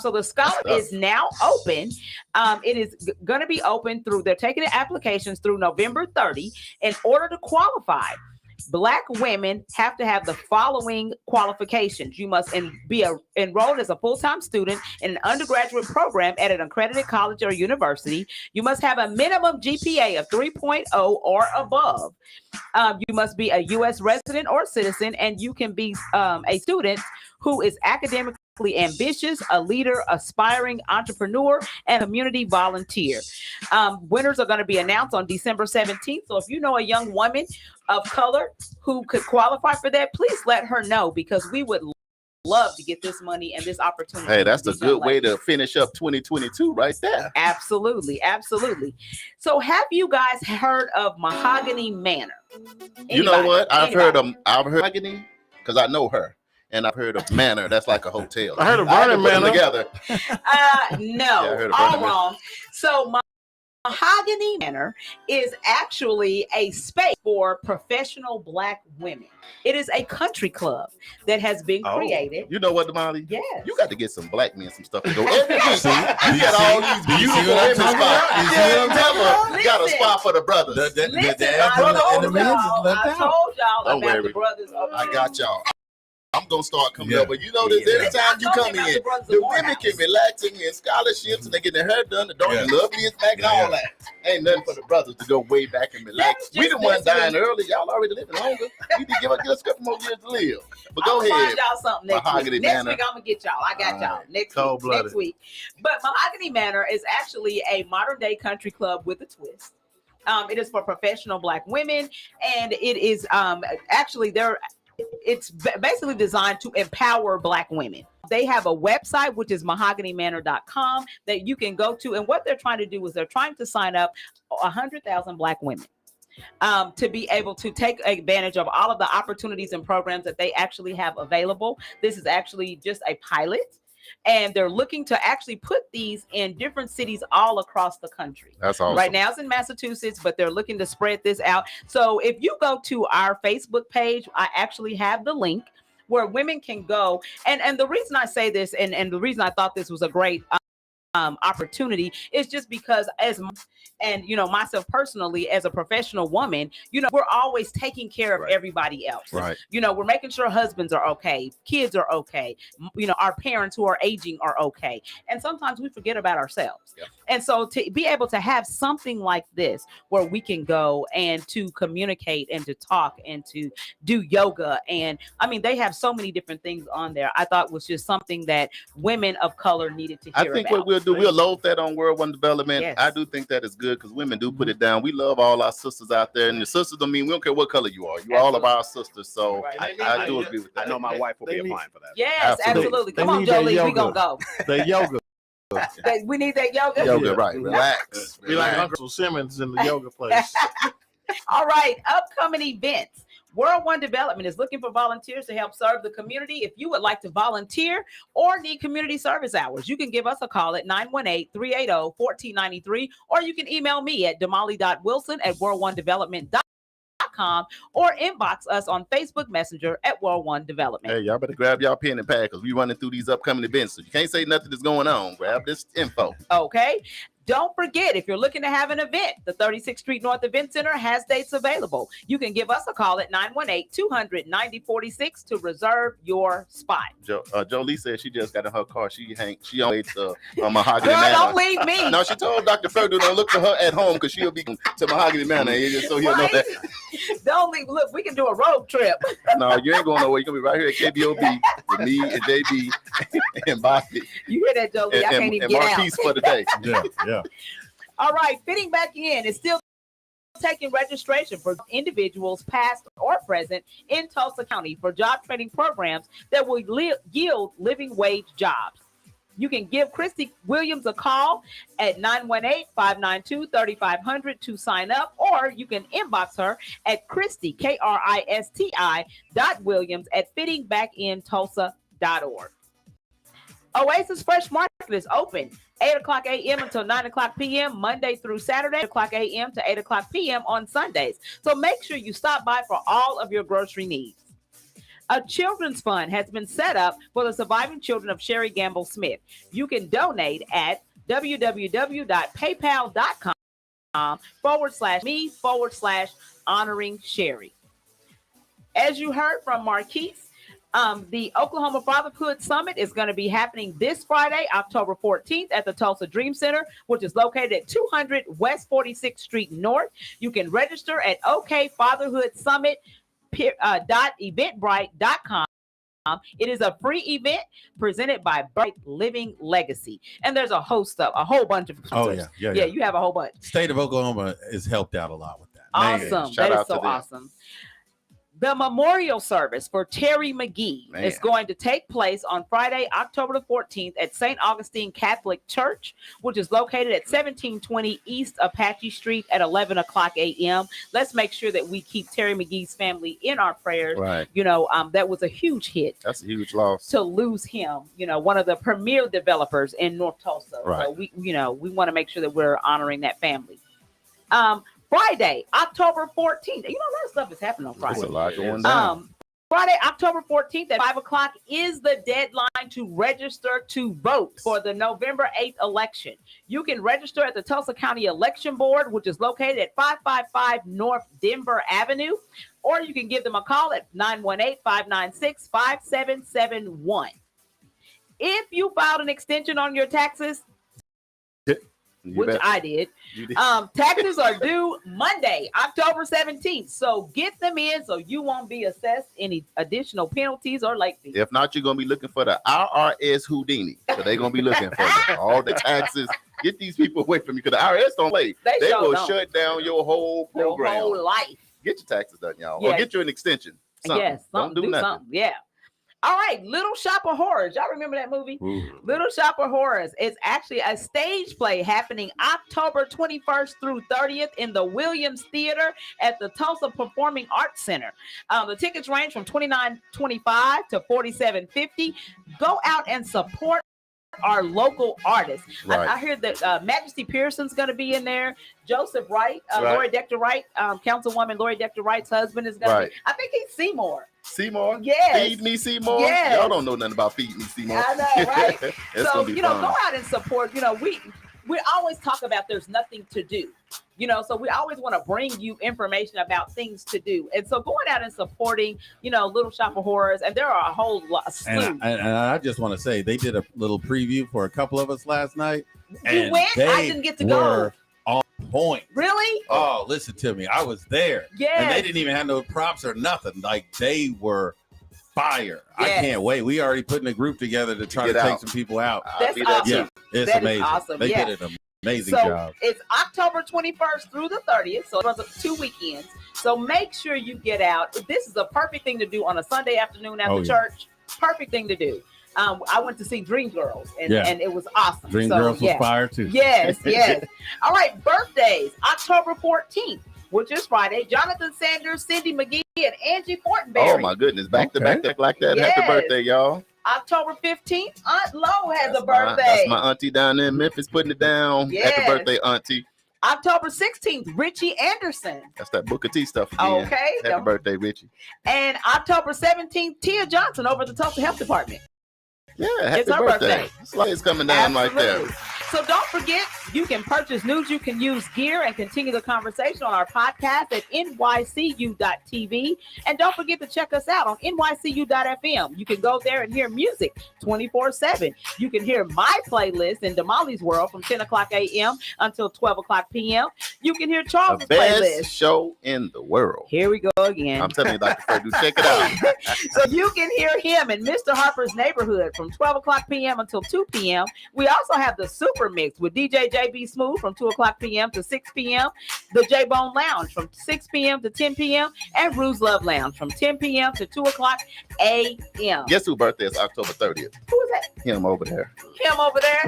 So the scholarship is now open. It is going to be open they're taking the applications through November 30. In order to qualify, Black women have to have the following qualifications. You must be enrolled as a full-time student in an undergraduate program at an accredited college or university. You must have a minimum GPA of 3.0 or above. You must be a U.S. resident or citizen, and you can be a student who is academically ambitious, a leader, aspiring entrepreneur, and community volunteer. Winners are going to be announced on December 17th. So if you know a young woman of color who could qualify for that, please let her know, because we would love to get this money and this opportunity. Hey, that's a good way to finish up 2022 right there. Absolutely. Absolutely. So have you guys heard of Mahogany Manor? You know what? I've heard Mahogany because I know her. And I've heard of Manor. That's like a hotel. I heard of Vernon Manor. Together. No, all wrong. So Mahogany Manor is actually a space for professional Black women. It is a country club that has been created. You know what, Damali? Yes. You got to get some Black men some stuff to go every week. You got all these beautiful women spots. You got a spot for the brothers. I told y'all about the brothers. I got y'all. I'm gonna start coming up, but you know this every time you come in, the women can relax and get scholarships and they get their hair done, the dark and lovely is back and all that. Ain't nothing for the brothers to go way back and relax. We the ones dying early, y'all already living longer. You need to give us a couple more years to live. But go ahead. Find y'all something next week. Next week I'm gonna get y'all. I got y'all next week. But Mahogany Manor is actually a modern day country club with a twist. It is for professional Black women, and it is actually it's basically designed to empower Black women. They have a website, which is mahoganymanor.com, that you can go to. And what they're trying to do is they're trying to sign up 100,000 Black women to be able to take advantage of all of the opportunities and programs that they actually have available. This is actually just a pilot. And they're looking to actually put these in different cities all across the country. That's awesome. Right now it's in Massachusetts, but they're looking to spread this out. So if you go to our Facebook page, I actually have the link where women can go. And the reason I say this, and the reason I thought this was a great opportunity is just because myself personally as a professional woman, we're always taking care of everybody else. Right. We're making sure husbands are okay, kids are okay, our parents who are aging are okay. And sometimes we forget about ourselves. Yep. And so to be able to have something like this where we can go and to communicate and to talk and to do yoga, and they have so many different things on there. I thought was just something that women of color needed to hear. I think what we'll do, we'll load that on World One Development. Yes. I do think that is good because women do put it down. We love all our sisters out there, and the sisters don't mean we don't care what color you are. You're all of our sisters. So I do agree with that. I know my wife will be applying for that. Yes, absolutely. Come on, Jolie, we gonna go. The yoga. We need that yoga. Yoga, right? Relax. We like Uncle Simmons in the yoga place. All right, upcoming events. World One Development is looking for volunteers to help serve the community. If you would like to volunteer or need community service hours, you can give us a call at 918-380-1493, or you can email me at damali.wilson@world1development.com or inbox us on Facebook Messenger at World One Development. Hey, y'all better grab y'all pen and pad because we're running through these upcoming events. So you can't say nothing that's going on. Grab this info. Okay. Don't forget, if you're looking to have an event, the 36th Street North Event Center has dates available. You can give us a call at 918-200-9046 to reserve your spot. Jolie said she just got in her car. She on the Mahogany Girl, Manor. don't leave me. No, she told Dr. Ferdu don't look for her at home because she'll be to Mahogany Manor. So he'll know that. Don't leave. Look, we can do a road trip. No, you ain't going nowhere. You're going to be right here at KBOB with me and JB and Bobby. You hear that, Jolie? I can't even get Marquise out. for the day. Yeah. All right, fitting back in is still taking registration for individuals past or present in Tulsa County for job training programs that will yield living wage jobs. You can give Christy Williams a call at 918-592-3500 to sign up, or you can inbox her at Christy, KRISTI.Williams@fittingbackinTulsa.org. Oasis Fresh Market is open 8 o'clock a.m. until 9 o'clock p.m. Monday through Saturday, 8 o'clock a.m. to 8 o'clock p.m. on Sundays. So make sure you stop by for all of your grocery needs. A children's fund has been set up for the surviving children of Sherry Gamble Smith. You can donate at www.paypal.com/me/honoring Sherry. As you heard from Marquise, the Oklahoma Fatherhood Summit is going to be happening this Friday, October 14th at the Tulsa Dream Center, which is located at 200 West 46th Street North. You can register at okfatherhoodsummit.eventbrite.com. It is a free event presented by Bright Living Legacy. And there's a whole bunch of sponsors. Yeah, you have a whole bunch. State of Oklahoma has helped out a lot with that. Awesome. That is so awesome. The memorial service for Terry McGee is going to take place on Friday, October the 14th at St. Augustine Catholic Church, which is located at 1720 East Apache Street at 11 o'clock a.m. Let's make sure that we keep Terry McGee's family in our prayers. Right. That was a huge hit. That's a huge loss. To lose him, one of the premier developers in North Tulsa. Right. So we want to make sure that we're honoring that family. Friday, October 14th. A lot of stuff is happening on Friday. There's a lot going down. Friday, October 14th at 5 o'clock is the deadline to register to vote for the November 8th election. You can register at the Tulsa County Election Board, which is located at 555 North Denver Avenue, or you can give them a call at 918-596-5771. If you filed an extension on your taxes, which bet. I did. You did. Taxes are due Monday, October 17th. So get them in so you won't be assessed any additional penalties or late fees. If not, you're gonna be looking for the IRS Houdini. So they're gonna be looking for all the taxes. Get these people away from you because the IRS don't play. They sure will don't. shut down your whole program. Your whole life. Get your taxes done, y'all. Yes. Or get you an extension. Something. Yes, Don't do nothing. something. Yeah. All right, Little Shop of Horrors. Y'all remember that movie? Ooh. Little Shop of Horrors is actually a stage play happening October 21st through 30th in the Williams Theater at the Tulsa Performing Arts Center. The tickets range from $29.25 to $47.50. Go out and support our local artists. Right. I hear that Majesty Pearson's going to be in there. Joseph Wright, Right. Lori Dector Wright, Councilwoman Lori Dector Wright's husband is going to Right. be. I think he's Seymour. Seymour? Yes. Feed me Seymour? Yes. Y'all don't know nothing about Feed me Seymour. I know, right? It's So, gonna be go fun. out and support. We always talk about there's nothing to do. So we always want to bring you information about things to do. And so going out and supporting, Little Shop of Horrors, and there are a whole lot. And I just want to say they did a little preview for a couple of us last night. You and went? they I didn't get to go. were on point. Really? Oh, listen to me. I was there. Yes. And they didn't even have no props or nothing. Like they were fire. I Yes. can't wait. We already putting a group together to try to Get take out. some people out. That's be there awesome. Yeah, it's That is amazing. awesome. They Yeah. did an amazing So job. it's October 21st through the 30th. So it was 2 weekends. So make sure you get out. This is a perfect thing to do on a Sunday afternoon after Oh, yeah. church. Perfect thing to do. I went to see Dreamgirls and it was awesome. Dreamgirls was fire too. Yes, yes. All right, birthdays. October 14th, which is Friday. Jonathan Sanders, Cindy McGee, and Angie Fortenberry. Oh my goodness. Back to back like that. Yes. Happy birthday, y'all. October 15th, Aunt Lo has a That's birthday. my auntie down there in Memphis putting it down. Yes. Happy birthday, auntie. October 16th, Richie Anderson. That's that Booker T stuff again. Okay. Happy birthday, Richie. And October 17th, Tia Johnson over at the Tulsa Health Department. Yeah, happy It's her birthday. birthday. It's like it's coming down like Absolutely. that. So don't forget, you can purchase news, you can use gear, and continue the conversation on our podcast at nycu.tv. And don't forget to check us out on nycu.fm. You can go there and hear music 24/7. You can hear my playlist in Damali's World from 10 o'clock a.m. until 12 o'clock p.m. You can hear The Charles's best playlist. show in the world. Here we go again. I'm telling you, Dr. Perdue, check it out. So you can hear him in Mr. Harper's Neighborhood from 12 o'clock p.m. until 2 p.m. We also have the Super Mix with DJ JB Smooth from 2 o'clock p.m. to 6 p.m. The J-Bone Lounge from 6 p.m. to 10 p.m. and Rue's Love Lounge from 10 p.m. to 2 o'clock a.m. Guess whose birthday is October 30th? Who is that? Him over there. Him over there?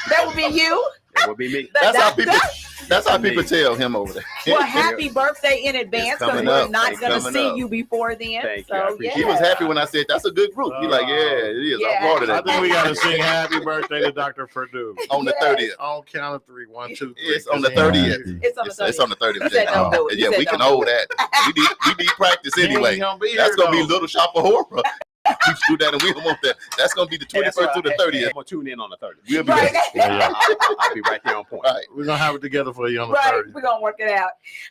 That would be you? That would be me. That's how people tell him over there. Well, happy birthday in advance because coming we're up. not It's going to coming see up. you before then. Thank you. I So, appreciate He was happy when I said that's a good group. He's like, yeah, it is. Yeah. I'm part of I that. think we got to sing happy birthday to Dr. Purdue. On the Yes. 30th. On count of three. 1, 2, 3. It's on the 30th. It's on the 30th. It's on the 30th. He said don't do it. He Yeah, said we don't can do hold it. that. We need practice He ain't anyway. gonna be That's here, gonna be though. Little Shop of Horror. We should do that and we don't want that. That's gonna be the 21st through the 30th. I'm going to tune in on the 30th. We'll be Right. there. I'll be right there on point. Right. We're going to have it together for you on the Right, 30th. we're gonna work it out.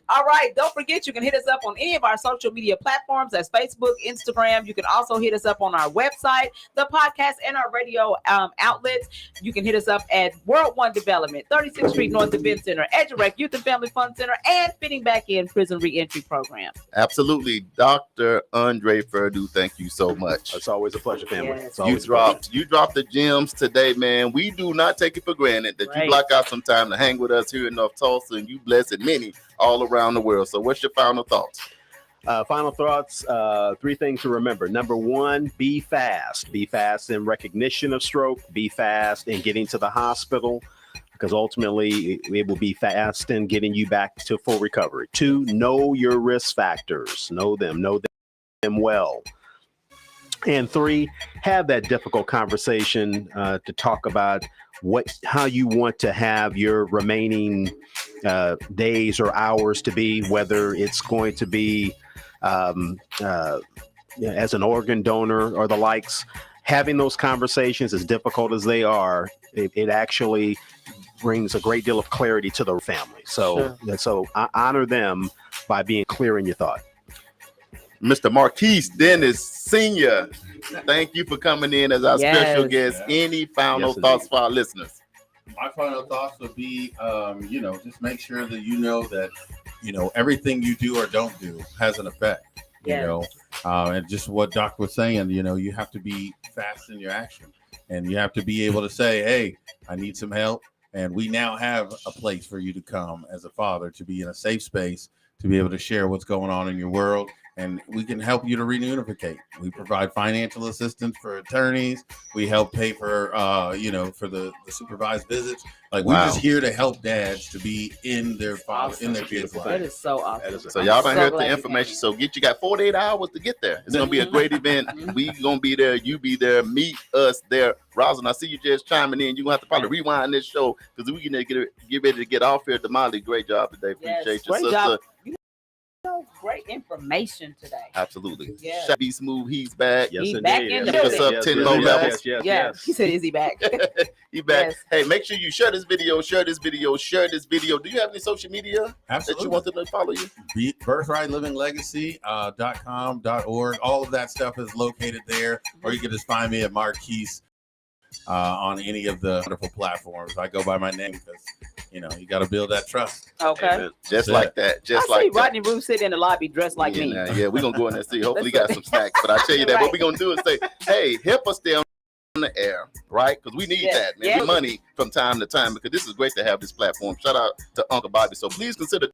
All right, don't forget you can hit us up on any of our social media platforms. That's Facebook, Instagram. You can also hit us up on our website, the podcast, and our radio outlets. You can hit us up at World One Development, 36th Street North Event Center, EduRec Youth and Family Fund Center, and Fitting Back In Prison Reentry Program. Absolutely. Dr. Andre Perdue, thank you so much. It's always a pleasure, family. Yes. It's You always a pleasure. dropped the gems today, man. We do not take it for granted that Right. you block out some time to hang with us here in North Tulsa, and you blessed many all around the world. So what's your final thoughts? Final thoughts, 3 things to remember. Number 1, be fast. Be fast in recognition of stroke. Be fast in getting to the hospital, because ultimately it will be fast in getting you back to full recovery. 2, know your risk factors. Know them well. And 3, have that difficult conversation to talk about how you want to have your remaining days or hours to be, whether it's going to be as an organ donor or the likes. Having those conversations, as difficult as they are, it actually brings a great deal of clarity to the family. So I honor them by being clear in your thought. Mr. Marquise Dennis Sr., thank you for coming in as our Yes. special guest. Any final Yes, thoughts indeed. for our listeners? My final thoughts would be, just make sure that you know that, everything you do or don't do has an effect. And just what Doc was saying, you have to be fast in your action, and you have to be able to say, hey, I need some help. And we now have a place for you to come as a father, to be in a safe space, to be able to share what's going on in your world. And we can help you to reunificate. We provide financial assistance for attorneys. We help pay for, for the supervised visits. Like, we're just here to help dads to be in their in their kids' life. That is so awesome. So y'all don't heard the information. So you got 48 hours to get there. It's gonna be a great event. We gonna be there. You be there. Meet us there. Roslyn, I see you just chiming in. You gonna have to probably rewind this show because we gonna get ready to get off here. Damali, great job today. Appreciate you, sister. Job. Great information today. Absolutely. Yeah. Be smooth. He's back. Yes, he's back in the building. Up 10 more levels. Yes. He said, "Is he back?" He back. Yes. Hey, make sure you share this video. Share this video. Share this video. Do you have any social media that you want them to follow you? BirthrightLivingLegacy.com.org. All of that stuff is located there, or you can just find me at Marquise on any of the wonderful platforms. I go by my name because you got to build that trust. Okay. Just like that. Just like that. Rodney Root sitting in the lobby dressed like me. Yeah, we're gonna go in there and see. Hopefully, got some snacks. But I tell you that what we're gonna do is say, hey, help us stay on the air, right? Because we need that, man. Yeah. Money from time to time, because this is great to have this platform. Shout out to Uncle Bobby. So please consider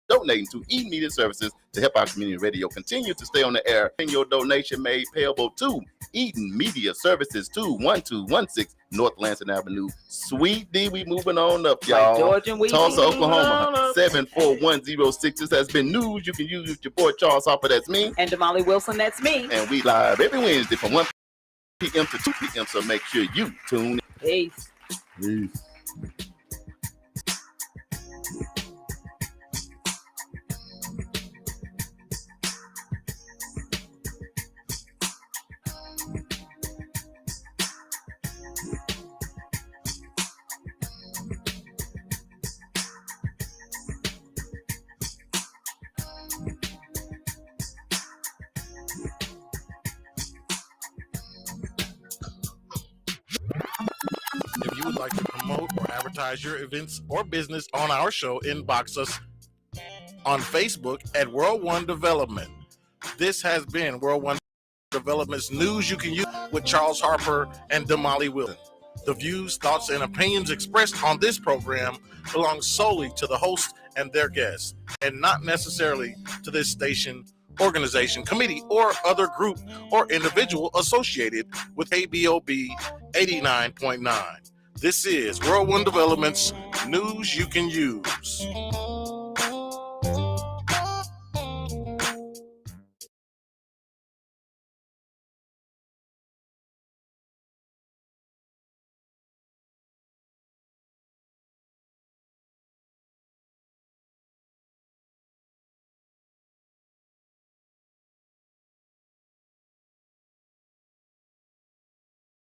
donating to Eden Media Services to help our community radio continue to stay on the air. And your donation made payable to Eden Media Services, 21216 North Lansing Avenue, Suite D. We moving on up, y'all. Tulsa, Oklahoma, 74106. This has been news you can use with your boy Charles Harper. That's me. And Damali Wilson. That's me. And we live every Wednesday from 1 p.m. to 2 p.m. So make sure you tune in. Peace. Peace. If you would like to promote or advertise your events or business on our show, inbox us on Facebook at World One Development. This has been World One Development's news you can use with Charles Harper and Damali Wilson. The views, thoughts, and opinions expressed on this program belong solely to the host and their guests, and not necessarily to this station, organization, committee, or other group or individual associated with KBOB 89.9. This is World One Development's news you can use.